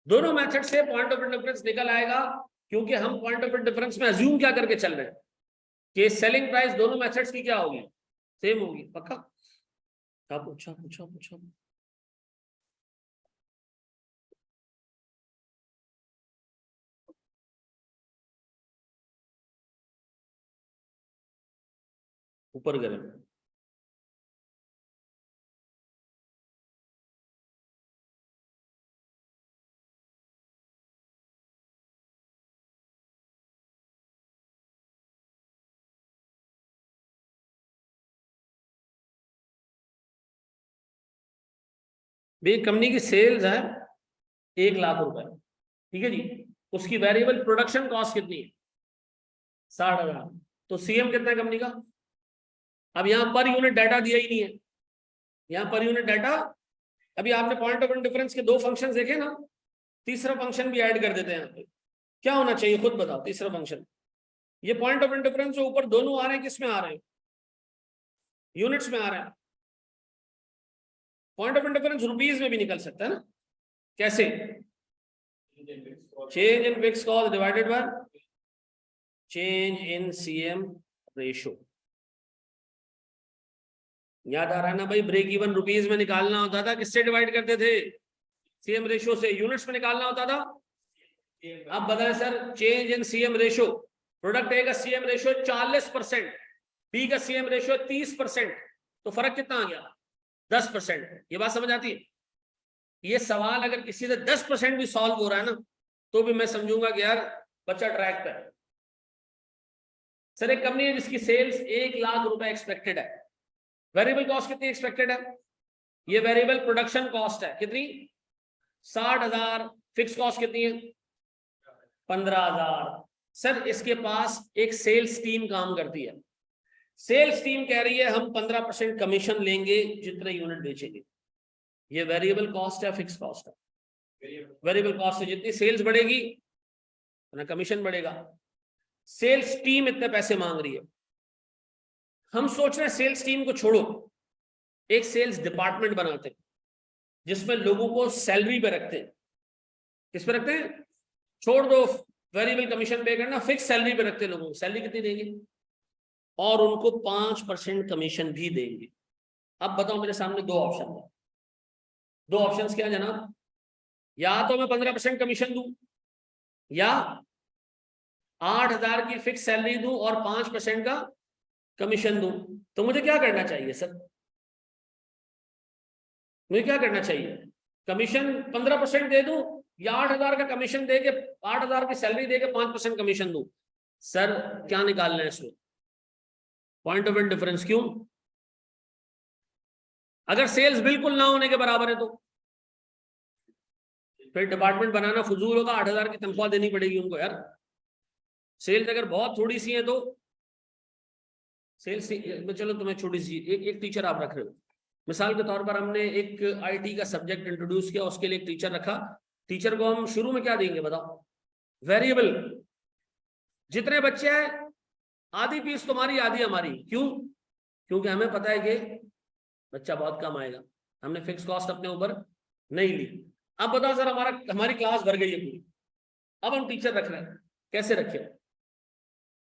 दोनों मेथड से पॉइंट ऑफ इंडिफरेंस निकल आएगा क्योंकि हम पॉइंट ऑफ डिफरेंस में अज्यूम क्या करके चल रहे हैं कि सेलिंग प्राइस दोनों मेथड्स की क्या होगी, सेम होगी। पक्का? क्या पूछा पूछा पूछा? ऊपर करें। भाई कंपनी की सेल्स है 1 लाख रुपए, ठीक है जी। उसकी वेरिएबल प्रोडक्शन कॉस्ट कितनी है? 60,000। तो सीएम कितना है कंपनी का? अब यहाँ पर यूनिट डाटा दिया ही नहीं है, यहाँ पर यूनिट डाटा। अभी आपने पॉइंट ऑफ डिफरेंस के 2 फंक्शन देखे ना, तीसरा फंक्शन भी ऐड कर देते हैं यहाँ पे। क्या होना चाहिए खुद बताओ? तीसरा फंक्शन, ये पॉइंट ऑफ डिफरेंस जो ऊपर दोनों आ रहे हैं किस में आ रहे हैं? यूनिट्स में आ रहे हैं। पॉइंट ऑफ डिफरेंस रुपीज में भी निकल सकता है ना? कैसे? Change in fix cost divided by change in CM ratio. याद आ रहा है ना भाई? ब्रेक इवन रुपीज में निकालना होता था, किससे डिवाइड करते थे? सीएम रेशो से। यूनिट्स में निकालना होता था। अब बताएं sir, change in CM ratio, product ए का सीएम रेशो 40%, बी का सीएम रेशो 30%, तो फर्क कितना आ गया? 10%। ये बात समझ आती है? ये सवाल अगर किसी से 10% भी सॉल्व हो रहा है ना, तो भी मैं समझूंगा कि यार बच्चा ट्रैक पे है। सर एक कंपनी है जिसकी सेल्स 1 लाख रुपए एक्सपेक्टेड है, वेरिएबल कॉस्ट कितनी एक्सपेक्टेड है? ये वेरिएबल प्रोडक्शन कॉस्ट है, कितनी? 60,000। फिक्स कॉस्ट कितनी है? 15,000। सर इसके पास एक सेल्स टीम काम करती है, सेल्स टीम कह रही है हम 15% कमीशन लेंगे जितने यूनिट बेचेंगे। ये वेरिएबल कॉस्ट है, फिक्स कॉस्ट है? वेरिएबल कॉस्ट है। जितनी सेल्स बढ़ेगी ना कमीशन बढ़ेगा। सेल्स टीम इतने पैसे मांग रही है। हम सोच रहे हैं सेल्स टीम को छोड़ो, एक सेल्स डिपार्टमेंट बनाते हैं जिसमें लोगों को सैलरी पे रखते हैं। किस पे रखते हैं? छोड़ दो वेरिएबल कमीशन पे करना, फिक्स सैलरी पे रखते हैं लोगों को। सैलरी कितनी देंगे? और उनको 5% कमीशन भी देंगे। अब बताओ, मेरे सामने 2 ऑप्शन है। 2 ऑप्शंस क्या जनाब? या तो मैं 15% कमीशन दूं, या 8,000 की फिक्स सैलरी दूं और 5% का कमीशन दूं। तो मुझे क्या करना चाहिए सर? मुझे क्या करना चाहिए? कमीशन 15% दे दूं, या 8,000 का कमीशन दे के 8,000 की सैलरी दे के 5% कमीशन दूं? सर क्या निकालना है इसमें? Point of difference. क्यों? अगर सेल्स बिल्कुल ना होने के बराबर है तो फिर डिपार्टमेंट बनाना फजूल होगा, 8,000 की तनख्वाह देनी पड़ेगी उनको यार। सेल्स अगर बहुत थोड़ी सी है तो सेल्स, चलो तुम्हें छोटी सी एक टीचर आप रख रहे हो, मिसाल के तौर पर हमने एक आईटी का सब्जेक्ट इंट्रोड्यूस किया, उसके लिए एक टीचर रखा। टीचर को हम शुरू में क्या देंगे बताओ? वेरिएबल। जितने बच्चे हैं आधी फीस तुम्हारी आधी हमारी। क्यों? क्योंकि हमें पता है कि बच्चा बहुत कम आएगा, हमने फिक्स कॉस्ट अपने ऊपर नहीं ली। अब बताओ सर, हमारी क्लास भर गई है पूरी, अब हम टीचर रख रहे हैं, कैसे रखे?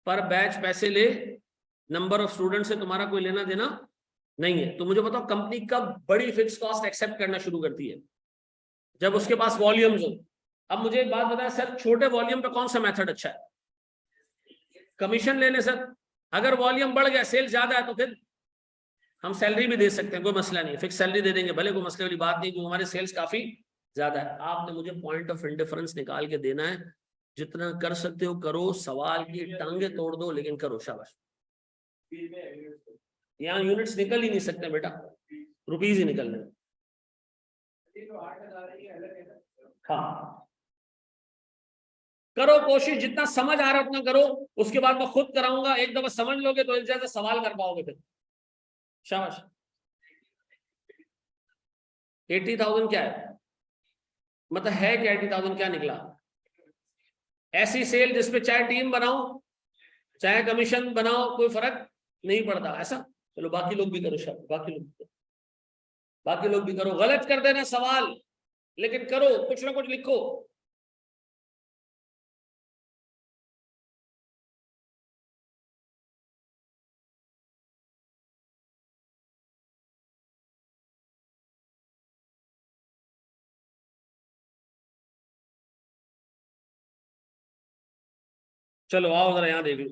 पर बैच पैसे ले, नंबर ऑफ स्टूडेंट से तुम्हारा कोई लेना देना नहीं है। तो मुझे बताओ कंपनी कब बड़ी फिक्स कॉस्ट एक्सेप्ट करना शुरू करती है? जब उसके पास वॉल्यूम्स हो। अब मुझे एक बात बताया सर, छोटे वॉल्यूम पे कौन सा मेथड अच्छा है? कमीशन ले ले सर। अगर वॉल्यूम बढ़ गया, सेल ज्यादा है, तो फिर हम सैलरी भी दे सकते हैं, कोई मसला नहीं, फिक्स सैलरी दे देंगे, भले कोई मसले वाली बात नहीं, क्योंकि हमारे सेल्स काफी ज्यादा है। आपने मुझे पॉइंट ऑफ इंडिफरेंस निकाल के देना है, जितना कर सकते हो करो, सवाल की टांगे तोड़ दो लेकिन करो, शाबाश। यहाँ यूनिट्स निकल ही नहीं सकते बेटा, रुपीज ही निकलने। हाँ करो कोशिश, जितना समझ आ रहा है उतना करो, उसके बाद मैं खुद कराऊंगा। एक दफा समझ लोगे तो जैसे सवाल कर पाओगे फिर, शाबाश। 80,000 क्या है? मतलब है क्या 80,000? क्या निकला? ऐसी सेल जिसपे चाहे टीम बनाओ चाहे कमीशन बनाओ, कोई फर्क नहीं पड़ता ऐसा। चलो बाकी लोग भी करो, शाबाश, बाकी लोग भी करो। गलत कर देना सवाल, लेकिन करो, कुछ ना कुछ लिखो। चलो आओ जरा यहाँ देख लो।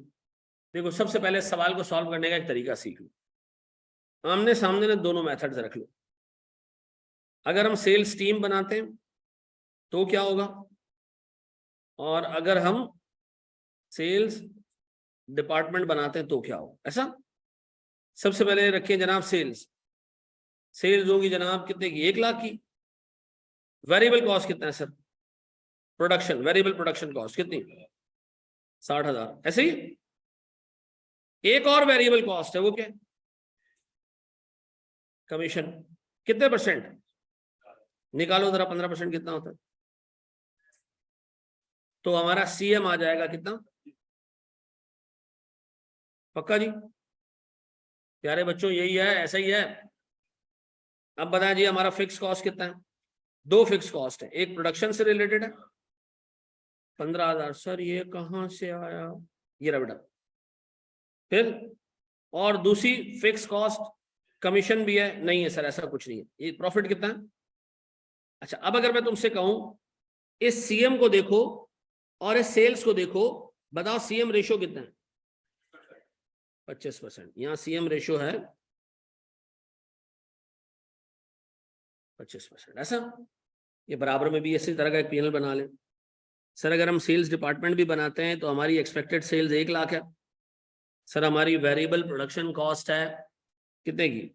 देखो सबसे पहले सवाल को सॉल्व करने का एक तरीका सीख लो। आमने सामने ने दोनों मेथड्स रख लो। अगर हम सेल्स टीम बनाते हैं तो क्या होगा, और अगर हम सेल्स डिपार्टमेंट बनाते हैं तो क्या होगा। ऐसा सबसे पहले रखिए जनाब सेल्स। सेल्स होगी जनाब कितने की, 1 लाख की। वेरिएबल कॉस्ट कितना है sir, production variable production cost कितनी, 60,000। ऐसे ही एक और वेरिएबल कॉस्ट है, वो क्या, कमीशन। कितने परसेंट निकालो जरा, 15% कितना होता है, तो हमारा सीएम आ जाएगा कितना, पक्का जी प्यारे बच्चों, यही है, ऐसा ही है। अब बताएं जी हमारा फिक्स कॉस्ट कितना है, 2 फिक्स कॉस्ट है, एक प्रोडक्शन से रिलेटेड है 15,000। सर ये कहां से आया, ये रहा बेटा। फिर और दूसरी फिक्स कॉस्ट कमीशन भी है, नहीं है सर ऐसा कुछ नहीं है। ये प्रॉफिट कितना है। अच्छा अब अगर मैं तुमसे कहूं इस सीएम को देखो और इस सेल्स को देखो, बताओ सीएम रेशियो कितना है, 25%। यहां सीएम रेशियो है 25%। ऐसा ये बराबर में भी इसी तरह का एक पीएनएल बना ले। सर अगर हम सेल्स डिपार्टमेंट भी बनाते हैं तो हमारी एक्सपेक्टेड सेल्स 1 लाख है। सर हमारी वेरिएबल प्रोडक्शन कॉस्ट है कितने की,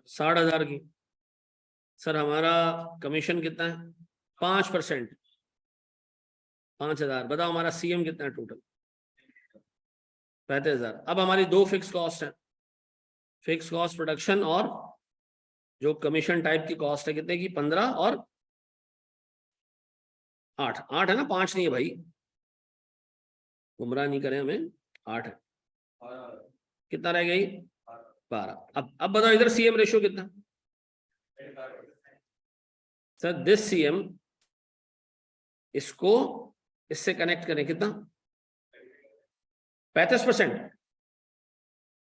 60,000 की। सर हमारा कमीशन कितना है, 5%, 5,000। बताओ हमारा सीएम कितना है टोटल, 35,000। अब हमारी 2 फिक्स कॉस्ट है, फिक्स कॉस्ट प्रोडक्शन और जो कमीशन टाइप की कॉस्ट है कितने की, 15 और 8। 8 है ना, 5 नहीं है भाई, गुमराह नहीं करें हमें, 8 है। कितना रह गई, 12। अब बताओ इधर सीएम रेशियो कितना, सर दिस सीएम, इसको इससे कनेक्ट करें कितना, 35%।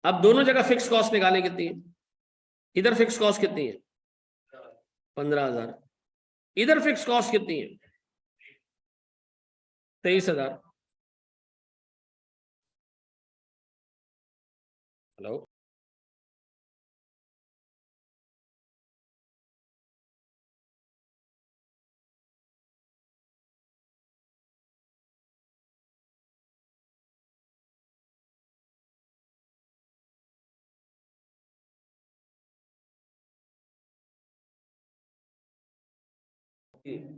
अब दोनों जगह फिक्स कॉस्ट निकालें कितनी है, इधर फिक्स कॉस्ट कितनी है, 15,000। इधर फिक्स कॉस्ट कितनी है, 23,000। हेलो,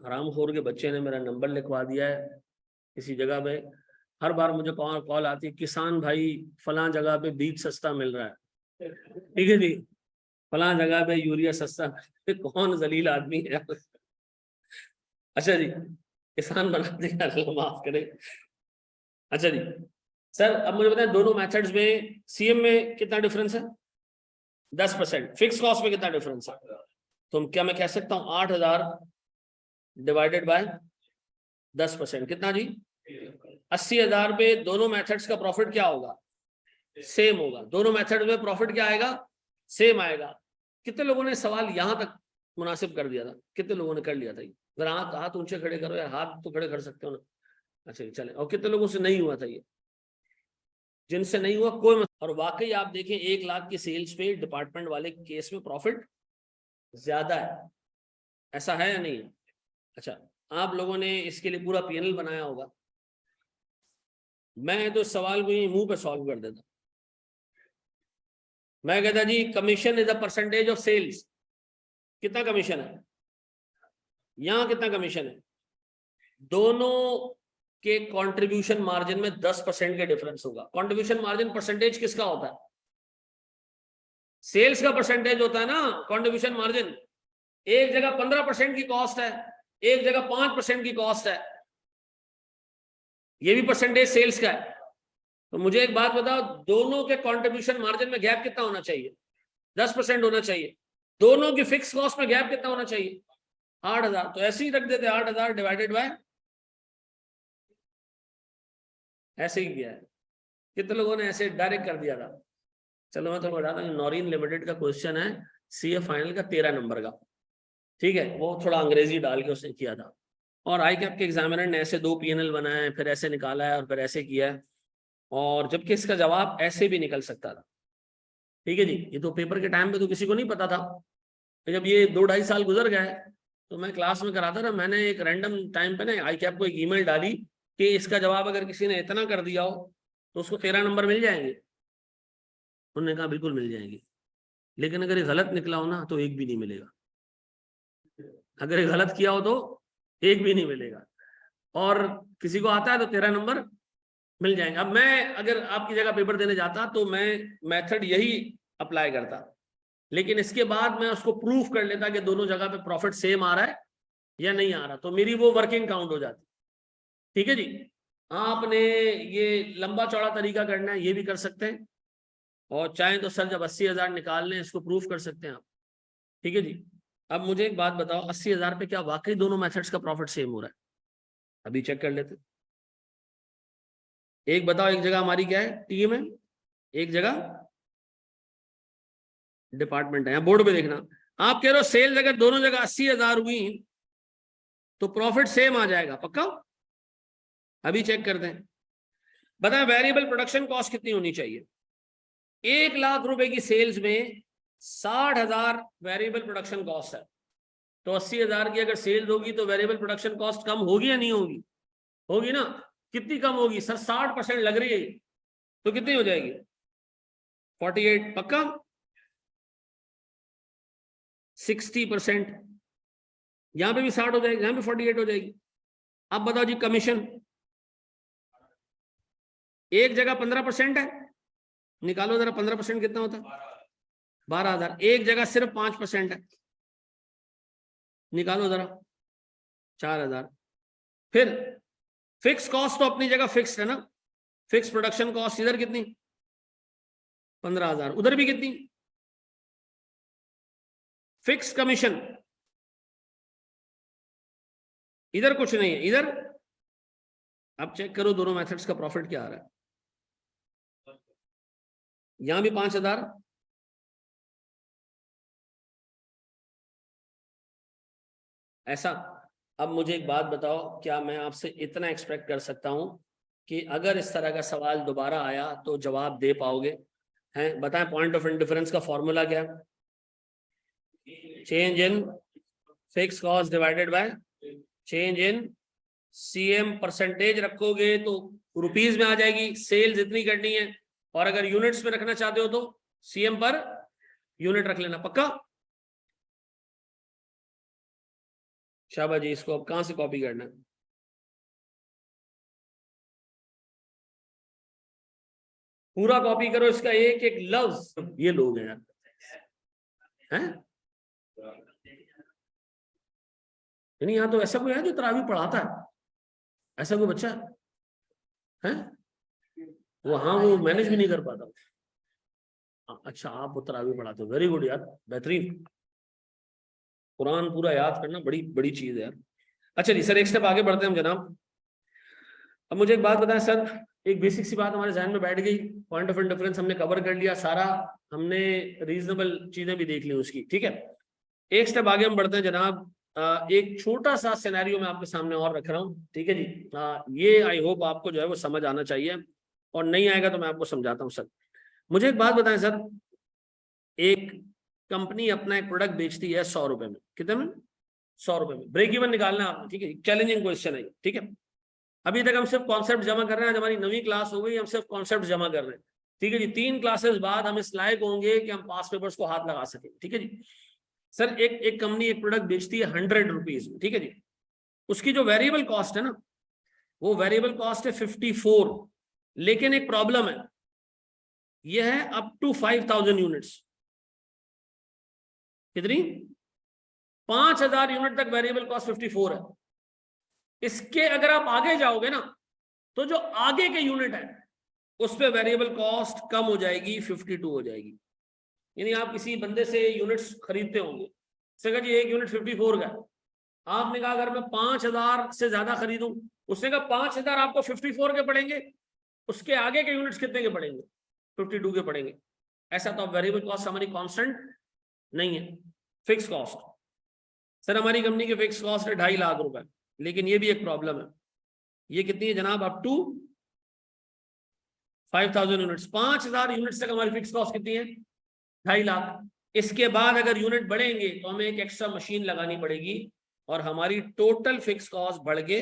हरामखोर के बच्चे ने मेरा नंबर लिखवा दिया है किसी जगह पे। हर बार मुझे कॉल आती है, किसान भाई फलां जगह पे बीज सस्ता मिल रहा है, ठीक है जी, फलां जगह पे यूरिया सस्ता। कौन जलील आदमी है। अच्छा जी, किसान बनाते हैं, अल्लाह माफ करे। अच्छा जी सर अब मुझे बताएं दोनों मेथड्स में सीएम में कितना डिफरेंस है, 10%। फिक्स कॉस्ट में कितना डिफरेंस है, तो क्या मैं कह सकता हूँ 8,000 डिवाइडेड बाय 10%, कितना जी, 80,000 पे दोनों मेथड्स का प्रॉफिट क्या होगा, सेम होगा। दोनों मेथड में प्रॉफिट क्या आएगा, सेम आएगा। कितने लोगों ने सवाल यहां तक मुनासिब कर दिया था, कितने लोगों ने कर लिया था ये, जरा हाथ ऊंचे खड़े करो यार, हाथ तो खड़े कर सकते हो ना। अच्छा चले, और कितने लोगों से नहीं हुआ था ये, जिनसे नहीं हुआ कोई और वाकई आप देखें 1 लाख की सेल्स पे डिपार्टमेंट वाले केस में प्रॉफिट ज्यादा है, ऐसा है या नहीं है। अच्छा आप लोगों ने इसके लिए पूरा पीएनएल बनाया होगा, मैं तो सवाल को ही मुंह पे सॉल्व कर देता। मैं कहता जी commission is a percentage of sales, कितना कमीशन है, यहां कितना कमीशन है, दोनों के कंट्रीब्यूशन मार्जिन में 10% के डिफरेंस होगा। कंट्रीब्यूशन मार्जिन परसेंटेज किसका होता है, सेल्स का परसेंटेज होता है ना कंट्रीब्यूशन मार्जिन। एक जगह 15% की कॉस्ट है, एक जगह 5% की कॉस्ट है, ये भी परसेंटेज सेल्स का है। तो मुझे एक बात बताओ, दोनों के कंट्रीब्यूशन मार्जिन में गैप कितना होना चाहिए, 10% होना चाहिए। दोनों की फिक्स कॉस्ट में गैप कितना होना चाहिए, 8,000। तो ऐसे ही रख देते 8,000 डिवाइडेड बाय, ऐसे ही किया है। कितने लोगों ने ऐसे डायरेक्ट कर दिया था। चलो मैं तुम्हें बताता हूँ, नॉरिन लिमिटेड का क्वेश्चन है सीए फाइनल का 13 नंबर का, ठीक है, वो थोड़ा अंग्रेजी डाल के उसने किया था। और आई कैप के एग्जामिनर ने ऐसे 2 P&L बनाए, फिर ऐसे निकाला है और फिर ऐसे किया है, और जबकि इसका जवाब ऐसे भी निकल सकता था। ठीक है जी, ये तो पेपर के टाइम पे तो किसी को नहीं पता था। तो जब ये 2-2.5 साल गुजर गए तो मैं क्लास में कराता था, मैंने एक रैंडम टाइम पे ना आई कैप को एक ईमेल डाली कि इसका जवाब अगर किसी ने इतना कर दिया हो तो उसको 13 नंबर मिल जाएंगे। उन्होंने कहा बिल्कुल मिल जाएंगे, लेकिन अगर ये गलत निकला हो ना तो एक भी नहीं मिलेगा। अगर ये गलत किया हो तो एक भी नहीं मिलेगा, और किसी को आता है तो 13 नंबर मिल जाएंगे। अब मैं अगर आपकी जगह पेपर देने जाता तो मैं मेथड यही अप्लाई करता, लेकिन इसके बाद मैं उसको प्रूफ कर लेता कि दोनों जगह पे प्रॉफिट सेम आ रहा है या नहीं आ रहा, तो मेरी वो वर्किंग काउंट हो जाती। ठीक है जी, आपने ये लंबा चौड़ा तरीका करना है ये भी कर सकते हैं, और चाहे तो सर जब 80,000 निकाल लें इसको प्रूफ कर सकते हैं आप। ठीक है जी, अब मुझे एक बात बताओ, 80,000 पे क्या वाकई दोनों मेथड्स का प्रॉफिट सेम हो रहा है? अभी चेक कर लेते। एक बताओ, एक जगह हमारी क्या है, टीम है, एक जगह डिपार्टमेंट है। बोर्ड पे देखना, आप कह रहे हो सेल्स अगर दोनों जगह 80,000 हुई तो प्रॉफिट सेम आ जाएगा, पक्का? अभी चेक करते हैं। बताएं वेरिएबल प्रोडक्शन कॉस्ट कितनी होनी चाहिए? 1 लाख रुपए की सेल्स में 60,000 वेरिएबल प्रोडक्शन कॉस्ट है, तो 80,000 की अगर सेल्स होगी तो वेरिएबल प्रोडक्शन कॉस्ट कम होगी या नहीं होगी? होगी ना। कितनी कम होगी सर? 60% लग रही है, तो कितनी हो जाएगी? 48, पक्का? 60%, यहां पे भी 60 हो जाएगी, यहां पे 48 हो जाएगी। अब बताओ जी कमीशन, एक जगह 15% है, निकालो जरा 15% कितना होता है? 12,000। एक जगह सिर्फ 5% है, निकालो जरा 4,000। फिर फिक्स कॉस्ट तो अपनी जगह फिक्स है ना, फिक्स प्रोडक्शन कॉस्ट इधर कितनी? 15,000। उधर भी कितनी? फिक्स कमीशन, इधर कुछ नहीं है, इधर अब चेक करो दोनों मेथड्स का प्रॉफिट क्या आ रहा है। यहां भी 5,000, ऐसा। अब मुझे एक बात बताओ, क्या मैं आपसे इतना एक्सपेक्ट कर सकता हूं कि अगर इस तरह का सवाल दोबारा आया तो जवाब दे पाओगे? हैं, बताएं पॉइंट ऑफ इंडिफरेंस का फॉर्मूला क्या है? Change in fix cost divided by change in CM. Percentage रखोगे तो रुपीज में आ जाएगी, सेल्स इतनी करनी है, और अगर यूनिट्स में रखना चाहते हो तो सीएम पर यूनिट रख लेना, पक्का? शाबाश जी, इसको अब कहां से कॉपी करना है? पूरा कॉपी करो, इसका एक एक लफ्ज। ये लोग हैं यार, हैं? नहीं, यहाँ तो ऐसा कोई है जो तरावी पढ़ाता है? ऐसा कोई बच्चा है? वो हाँ, वो मैनेज भी नहीं कर पाता। अच्छा, आप वो तरावी पढ़ाते हो, वेरी गुड यार, बेहतरीन। कुरान पूरा याद करना बड़ी बड़ी चीज है यार। अच्छा जी सर, एक स्टेप आगे बढ़ते हैं हम जनाब। अब मुझे एक बात बताएं सर, एक बेसिक सी बात हमारे जहन में बैठ गई, पॉइंट ऑफ इंडिफरेंस हमने कवर कर लिया सारा, हमने रीजनेबल चीजें भी देख ली उसकी, ठीक है। एक स्टेप आगे हम बढ़ते हैं जनाब। एक छोटा सा सिनेरियो मैं आपके सामने और रख रहा हूँ, ठीक है जी। ये आई होप आपको जो है वो समझ आना चाहिए, और नहीं आएगा तो मैं आपको समझाता हूँ सर। मुझे एक बात बताएं सर, एक कंपनी अपना एक प्रोडक्ट बेचती है 100 रुपए में, कितने में? 100 रुपए में। ब्रेक इवन निकालना है आपने, ठीक है, चैलेंजिंग क्वेश्चन है, ठीक है। अभी तक हम सिर्फ कॉन्सेप्ट जमा कर रहे हैं, आज हमारी 9वीं क्लास हो गई, हम सिर्फ कॉन्सेप्ट जमा कर रहे हैं, ठीक है जी। 3 क्लासेस बाद हम इस लायक होंगे कि हम पास पेपर्स को हाथ लगा सकें, ठीक है जी। सर एक कंपनी एक प्रोडक्ट बेचती है 100 रुपीज में, ठीक है जी। उसकी जो वेरिएबल कॉस्ट है ना, वो वेरिएबल कॉस्ट है 54, लेकिन एक प्रॉब्लम है, यह है अप टू 5,000 यूनिट्स। कितनी? 5,000 यूनिट तक वेरिएबल कॉस्ट 54 है। इसके अगर आप आगे जाओगे ना, तो जो आगे के यूनिट है उस पे वेरिएबल कॉस्ट कम हो जाएगी, 52 हो जाएगी। यानी आप किसी बंदे से यूनिट्स खरीदते होंगे, उसने कहा जी एक यूनिट 54 का, आपने कहा अगर मैं 5,000 से ज्यादा खरीदूं, उसने कहा 5,000 आपको 54 के पड़ेंगे, उसके आगे के यूनिट्स कितने के पड़ेंगे? 52 के पड़ेंगे। ऐसा तो अब वेरिएबल कॉस्ट हमारी कांस्टेंट नहीं है, फिक्स कॉस्ट। सर हमारी कंपनी की फिक्स कॉस्ट है 2.5 लाख रुपए, लेकिन ये भी एक प्रॉब्लम है। ये कितनी है जनाब? Up to 5000 units. 5000 यूनिट्स तक हमारी फिक्स कॉस्ट कितनी है? 2.5 लाख। इसके बाद अगर यूनिट बढ़ेंगे तो हमें एक एक्स्ट्रा मशीन लगानी पड़ेगी और हमारी टोटल फिक्स कॉस्ट बढ़ के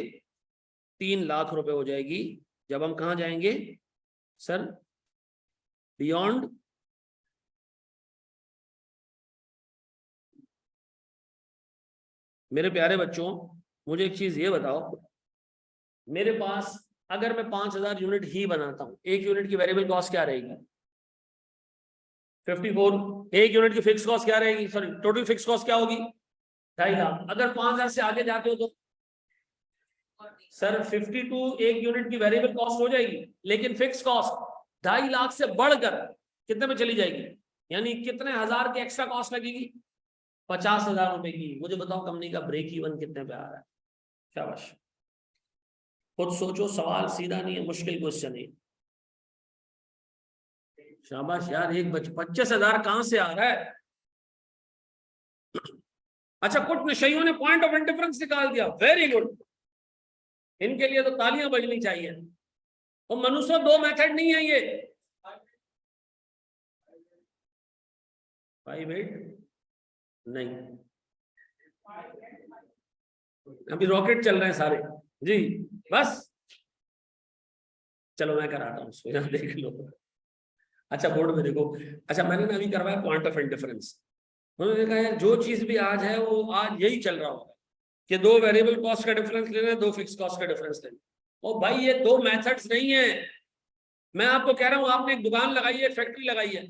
3 लाख रुपए हो जाएगी। जब हम कहां जाएंगे सर? बियॉन्ड मेरे प्यारे बच्चों, मुझे एक चीज ये बताओ, मेरे पास अगर मैं 5000 यूनिट ही बनाता हूं, एक यूनिट की वेरिएबल कॉस्ट क्या रहेगी? 54। एक यूनिट की फिक्स कॉस्ट क्या रहेगी? सॉरी, टोटल फिक्स कॉस्ट क्या होगी? 2.5 लाख। अगर 5000 से आगे जाते हो तो सर 52 एक यूनिट की वेरिएबल कॉस्ट हो जाएगी, लेकिन फिक्स कॉस्ट 2.5 लाख से बढ़कर कितने में चली जाएगी? यानी कितने हजार की एक्स्ट्रा कॉस्ट लगेगी? 50,000 रुपए की। मुझे बताओ कंपनी का ब्रेक इवन कितने पे आ रहा है? शाबाश, खुद सोचो, सवाल सीधा नहीं है, मुश्किल क्वेश्चन है। शाबाश यार, एक 25,000 कहां से आ रहा है? अच्छा, कुछ नशइयों ने पॉइंट ऑफ इंडिफरेंस निकाल दिया, वेरी गुड, इनके लिए तो तालियां बजनी चाहिए। और मनुष्य 2 मेथड नहीं है ये। 5-8 नहीं, अभी रॉकेट चल रहे हैं सारे जी। बस चलो मैं कराता हूँ उसको, यहाँ देख लो। अच्छा बोर्ड में देखो। अच्छा, मैंने ना अभी करवाया पॉइंट ऑफ इंडिफरेंस। उन्होंने कहा यार जो चीज भी आज है वो आज यही चल रहा होगा कि 2 वेरिएबल कॉस्ट का डिफरेंस लेना, 2 फिक्स कॉस्ट का डिफरेंस लेना। ओ भाई, ये 2 मेथड्स नहीं है। मैं आपको कह रहा हूं, आपने एक दुकान लगाई है, फैक्ट्री लगाई है,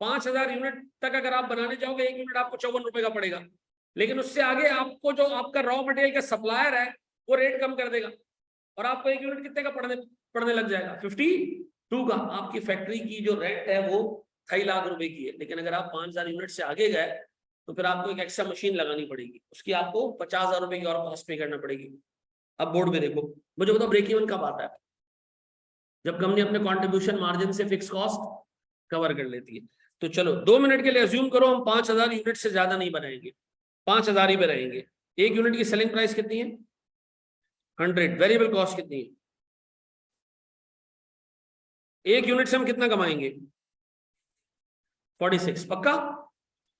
5000 यूनिट तक अगर आप बनाने जाओगे, एक यूनिट आपको 54 रुपए का पड़ेगा। लेकिन उससे आगे आपको जो आपका रॉ मटेरियल का सप्लायर है वो रेट कम कर देगा और आपको एक यूनिट कितने का पड़ने लग जाएगा? 52 का। आपकी फैक्ट्री की जो रेंट है वो 2.5 लाख रुपए की है, लेकिन अगर आप 5000 यूनिट से आगे गए तो फिर आपको एक एक्स्ट्रा मशीन लगानी पड़ेगी, उसकी आपको 50,000 रुपए की और कॉस्ट पे करना पड़ेगी। अब बोर्ड में देखो, मुझे बताओ ब्रेक इवन कब आता है? जब कंपनी अपने कंट्रीब्यूशन मार्जिन से फिक्स कॉस्ट कवर कर लेती है। तो चलो 2 मिनट के लिए अज्यूम करो हम 5000 यूनिट से ज्यादा नहीं बनाएंगे, 5000 ही पे रहेंगे। एक यूनिट की सेलिंग प्राइस कितनी है? 100। वेरिएबल कॉस्ट कितनी है? एक यूनिट से हम कितना कमाएंगे? 46। पक्का?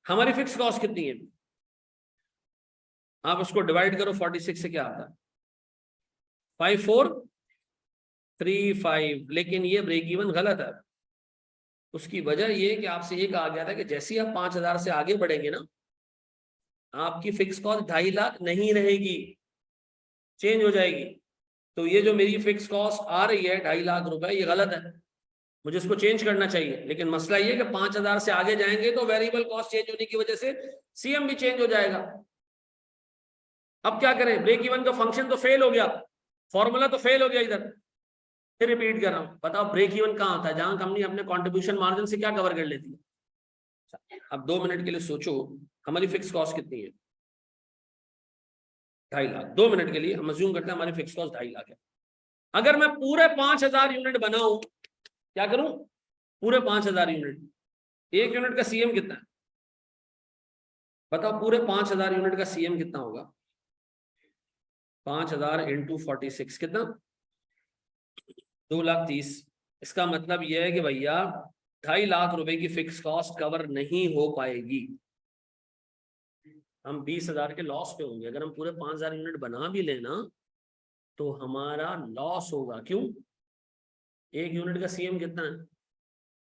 हमारी फिक्स कॉस्ट कितनी है? आप उसको डिवाइड करो 46 से, क्या आता है? 5435। लेकिन ये ब्रेक इवन गलत है। उसकी वजह ये कि आपसे ये कहा गया था कि जैसे ही आप 5000 से आगे बढ़ेंगे ना, आपकी फिक्स कॉस्ट 2.5 लाख नहीं रहेगी, चेंज हो जाएगी। तो ये जो मेरी फिक्स कॉस्ट आ रही है 2.5 लाख रुपए, ये गलत है, मुझे इसको चेंज करना चाहिए। लेकिन मसला ये कि 5000 से आगे जाएंगे तो वेरिएबल कॉस्ट चेंज होने की वजह से सीएम भी चेंज हो जाएगा। अब क्या करें? ब्रेक इवन का फंक्शन तो फेल हो गया, फॉर्मूला तो फेल हो गया इधर। फिर रिपीट कर रहा हूं, बताओ ब्रेक इवन कहां होता है? जहां कंपनी अपने कंट्रीब्यूशन मार्जिन से क्या कवर कर लेती है। अब 2 मिनट के लिए सोचो, हमारी फिक्स कॉस्ट कितनी है? 2.5 लाख। 2 मिनट के लिए हम अज्यूम करते हैं हमारी फिक्स कॉस्ट 2.5 लाख है। अगर मैं पूरे 5000 यूनिट बनाऊं, क्या करूं? पूरे 5000 यूनिट, एक यूनिट का सीएम कितना है बताओ? पूरे 5000 यूनिट का सीएम कितना होगा? 5000 इंटू 46 कितना? 2,30,000। इसका मतलब यह है कि भैया 2.5 लाख रुपए की फिक्स कॉस्ट कवर नहीं हो पाएगी, हम 20,000 के लॉस पे होंगे। अगर हम पूरे 5000 यूनिट बना भी लेना तो हमारा लॉस होगा। क्यों? एक यूनिट का सीएम कितना है?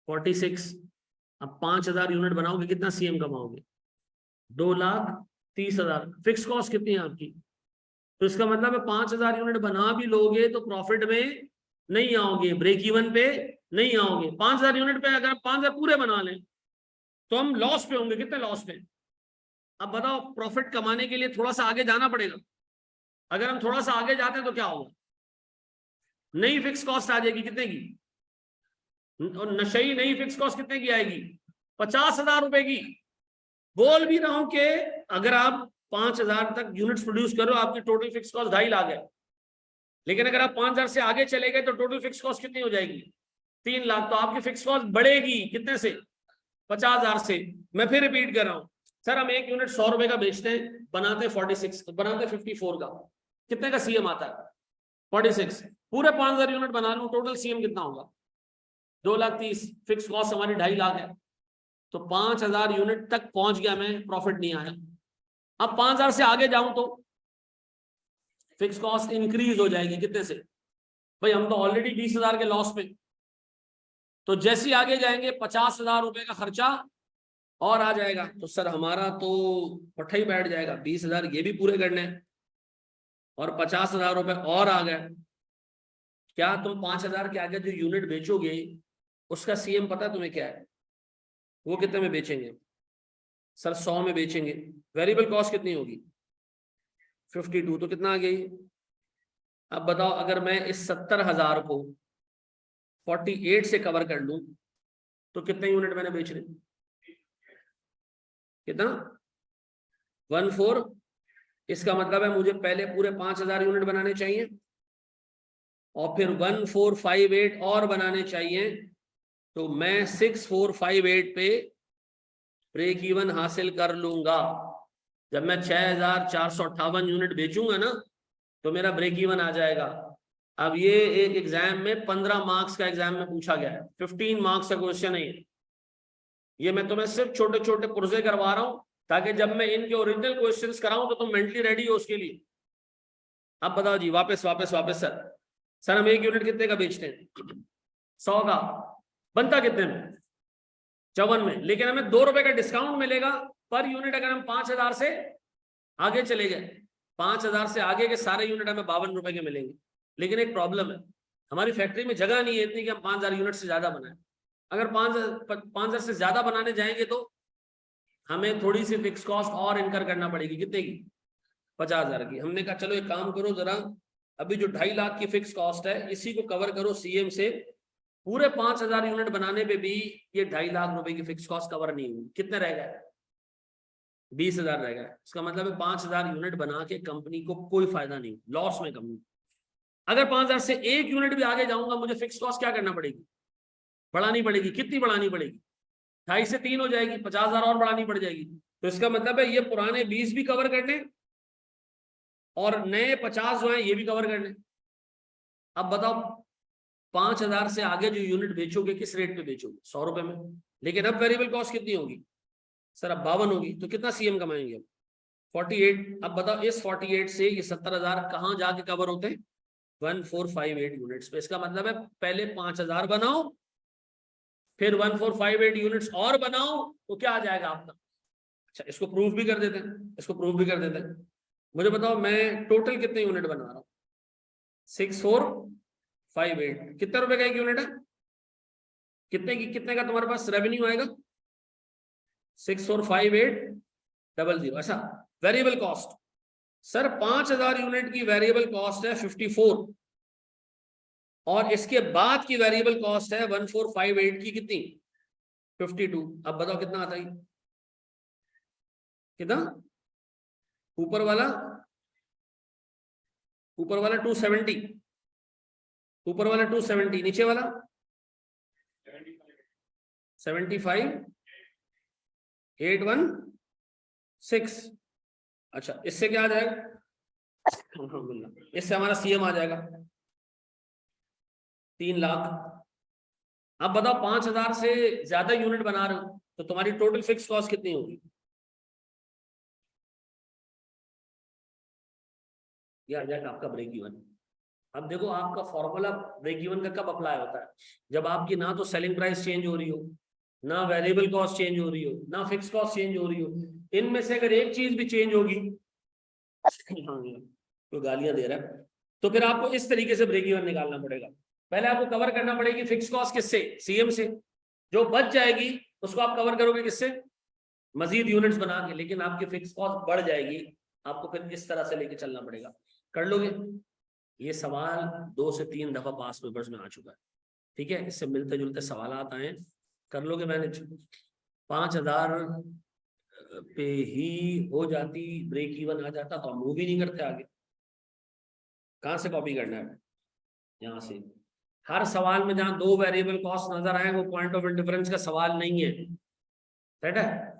46। अब 5000 यूनिट बनाओगे, कितना सीएम कमाओगे? 2,30,000। फिक्स कॉस्ट कितनी है आपकी? तो इसका मतलब है 5000 यूनिट बना भी लोगे तो प्रॉफिट में नहीं आओगे, ब्रेक इवन पे नहीं आओगे। 5000 यूनिट पे अगर 5000 पूरे बना लें तो हम लॉस पे होंगे। कितने लॉस पे? अब बताओ, प्रॉफिट कमाने के लिए थोड़ा सा आगे जाना पड़ेगा। अगर हम थोड़ा सा आगे जाते हैं तो क्या होगा? नई फिक्स कॉस्ट आ जाएगी, कितने की? और नशई नई फिक्स कॉस्ट कितने की आएगी? 50,000 रुपए की। बोल भी रहा हूं कि अगर आप 5000 तक यूनिट्स प्रोड्यूस करो, आपकी टोटल फिक्स कॉस्ट 2.5 लाख है। लेकिन अगर आप 5000 से आगे चले गए तो टोटल फिक्स कॉस्ट कितनी हो जाएगी? 3 लाख। तो आपकी फिक्स कॉस्ट बढ़ेगी कितने से? 50,000 से। मैं फिर रिपीट कर रहा हूं, सर हम एक यूनिट 100 रुपए का बेचते हैं, बनाते 46, बनाते 54 का। कितने का सीएम आता है? 46। पूरे 5000 यूनिट बना लूं, टोटल सीएम कितना होगा? 2,30,000। फिक्स कॉस्ट हमारी 2.5 लाख है, तो 5000 यूनिट तक पहुंच गया मैं, प्रॉफिट नहीं आया। अब 5000 से आगे जाऊं तो फिक्स कॉस्ट इंक्रीज हो जाएगी। कितने से? भाई हम तो ऑलरेडी 20,000 के लॉस पे, तो जैसे आगे जाएंगे 50,000 रुपए का खर्चा और आ जाएगा। तो सर हमारा तो पट्टा ही बैठ जाएगा, 20,000 ये भी पूरे करने हैं और 50,000 रुपए और आ गए। क्या तुम 5,000 के आगे जो यूनिट बेचोगे उसका सीएम पता तुम्हें क्या है? वो कितने में बेचेंगे? सर 100 में बेचेंगे। वेरिएबल कॉस्ट कितनी होगी? 52। तो कितना आ गई? अब बताओ, अगर मैं इस 70,000 को 48 से कवर कर लूं तो कितने यूनिट मैंने बेचने? कितना? 14। इसका मतलब है मुझे पहले पूरे 5,000 यूनिट बनाने चाहिए और फिर 1458 और बनाने चाहिए, तो मैं 6458 पे ब्रेक इवन हासिल कर लूंगा। जब मैं 6,458 यूनिट बेचूंगा ना तो मेरा ब्रेक इवन आ जाएगा। अब ये एक एग्जाम में 15 मार्क्स का एग्जाम में पूछा गया है, 15 मार्क्स का क्वेश्चन है ये मैं तुम्हें सिर्फ छोटे छोटे पुर्जे करवा रहा हूं ताकि जब मैं इनके ओरिजिनल क्वेश्चंस कराऊं तो तुम मेंटली रेडी हो उसके लिए। अब बताओ जी, वापस वापस वापस। सर हम 1 यूनिट कितने का बेचते हैं? 100 का। बनता कितने में? 54 में। लेकिन हमें 2 रुपए का डिस्काउंट मिलेगा पर यूनिट अगर हम 5,000 से आगे चले गए। 5,000 से आगे के सारे यूनिट हमें 52 रुपए के मिलेंगे। लेकिन एक प्रॉब्लम है, हमारी फैक्ट्री में जगह नहीं है इतनी कि हम 5,000 यूनिट से ज्यादा बनाए। अगर 5,000 से ज्यादा बनाने जाएंगे तो हमें थोड़ी सी फिक्स कॉस्ट और इनकर करना पड़ेगी। कितने की? 50,000 की। हमने कहा चलो एक काम करो, जरा अभी जो 2.5 लाख की फिक्स कॉस्ट है इसी को कवर करो सीएम से। पूरे 5,000 यूनिट बनाने पे भी ये 2.5 लाख रुपए की फिक्स कॉस्ट कवर नहीं हुई। कितने रह गए? 20,000 रह गए। इसका मतलब है 5,000 यूनिट बना के कंपनी को कोई फायदा नहीं, लॉस में कंपनी। अगर 5,000 से 1 यूनिट भी आगे जाऊंगा मुझे फिक्स कॉस्ट क्या करना पड़ेगी? बढ़ानी पड़ेगी। कितनी बढ़ानी पड़ेगी? 2.5 से 3 हो जाएगी, 50,000 और बढ़ानी पड़ जाएगी। तो इसका मतलब है ये पुराने 20 भी कवर करने और नए 50 जो है ये भी कवर करने। अब बताओ 5,000 से आगे जो यूनिट बेचोगे किस रेट पे बेचोगे? 100 रुपए में। लेकिन अब वेरिएबल कॉस्ट कितनी होगी? सर अब 52 होगी। तो कितना सीएम कमाएंगे? 48। अब बताओ इस 48 से ये 70,000 कहां जाके कवर होते हैं? 1458 यूनिट्स पे। इसका मतलब है पहले 5,000 बनाओ फिर 1458 यूनिट्स और बनाओ तो क्या आ जाएगा आपका? अच्छा इसको प्रूफ भी कर देते हैं, इसको प्रूफ भी कर देते हैं। मुझे बताओ मैं टोटल कितने यूनिट बना रहा हूं? 6458। कितने रुपए का एक यूनिट है? कितने का तुम्हारे पास रेवेन्यू आएगा? 645800। ऐसा वेरिएबल कॉस्ट सर 5,000 यूनिट की वेरिएबल कॉस्ट है 54 और इसके बाद की वेरिएबल कॉस्ट है 1458 की कितनी? 52। अब बताओ कितना आता है? कितना? ऊपर वाला 270, ऊपर वाला 270, नीचे वाला 75,816। अच्छा इससे क्या आ जाएगा? इससे हमारा सीएम आ जाएगा 3 लाख। अब बताओ 5,000 से ज्यादा यूनिट बना रहे हो तो तुम्हारी टोटल फिक्स कॉस्ट कितनी होगी? ये आ जाएगा आपका ब्रेक इवन। अब देखो आपका फॉर्मूला ब्रेक इवन का कब अप्लाई होता है? जब आपकी ना तो सेलिंग प्राइस चेंज हो रही हो, ना वेरिएबल कॉस्ट चेंज हो रही हो, ना फिक्स कॉस्ट चेंज हो रही हो। इनमें से अगर एक चीज भी चेंज होगी, हाँ तो गालियां दे रहा है, तो फिर आपको इस तरीके से ब्रेक इवन निकालना पड़ेगा। पहले आपको कवर करना पड़ेगी फिक्स कॉस्ट किससे? सीएम से। जो बच जाएगी उसको आप कवर करोगे किससे? मजीद यूनिट्स बना के। लेकिन आपकी फिक्स कॉस्ट बढ़ जाएगी, आपको फिर इस तरह से लेके चलना पड़ेगा। कर लोगे? ये सवाल 2 से 3 दफा पास पेपर्स में आ चुका है, ठीक है? इससे मिलते जुलते सवाल आए, कर लोगे मैनेज? 5,000 पे ही हो जाती, ब्रेक इवन आ जाता तो हम मूव ही नहीं करते आगे। कहां से कॉपी करना है? यहां से। हर सवाल में जहां 2 वेरिएबल कॉस्ट नजर आए वो पॉइंट ऑफ डिफरेंस का सवाल नहीं है, राइट है?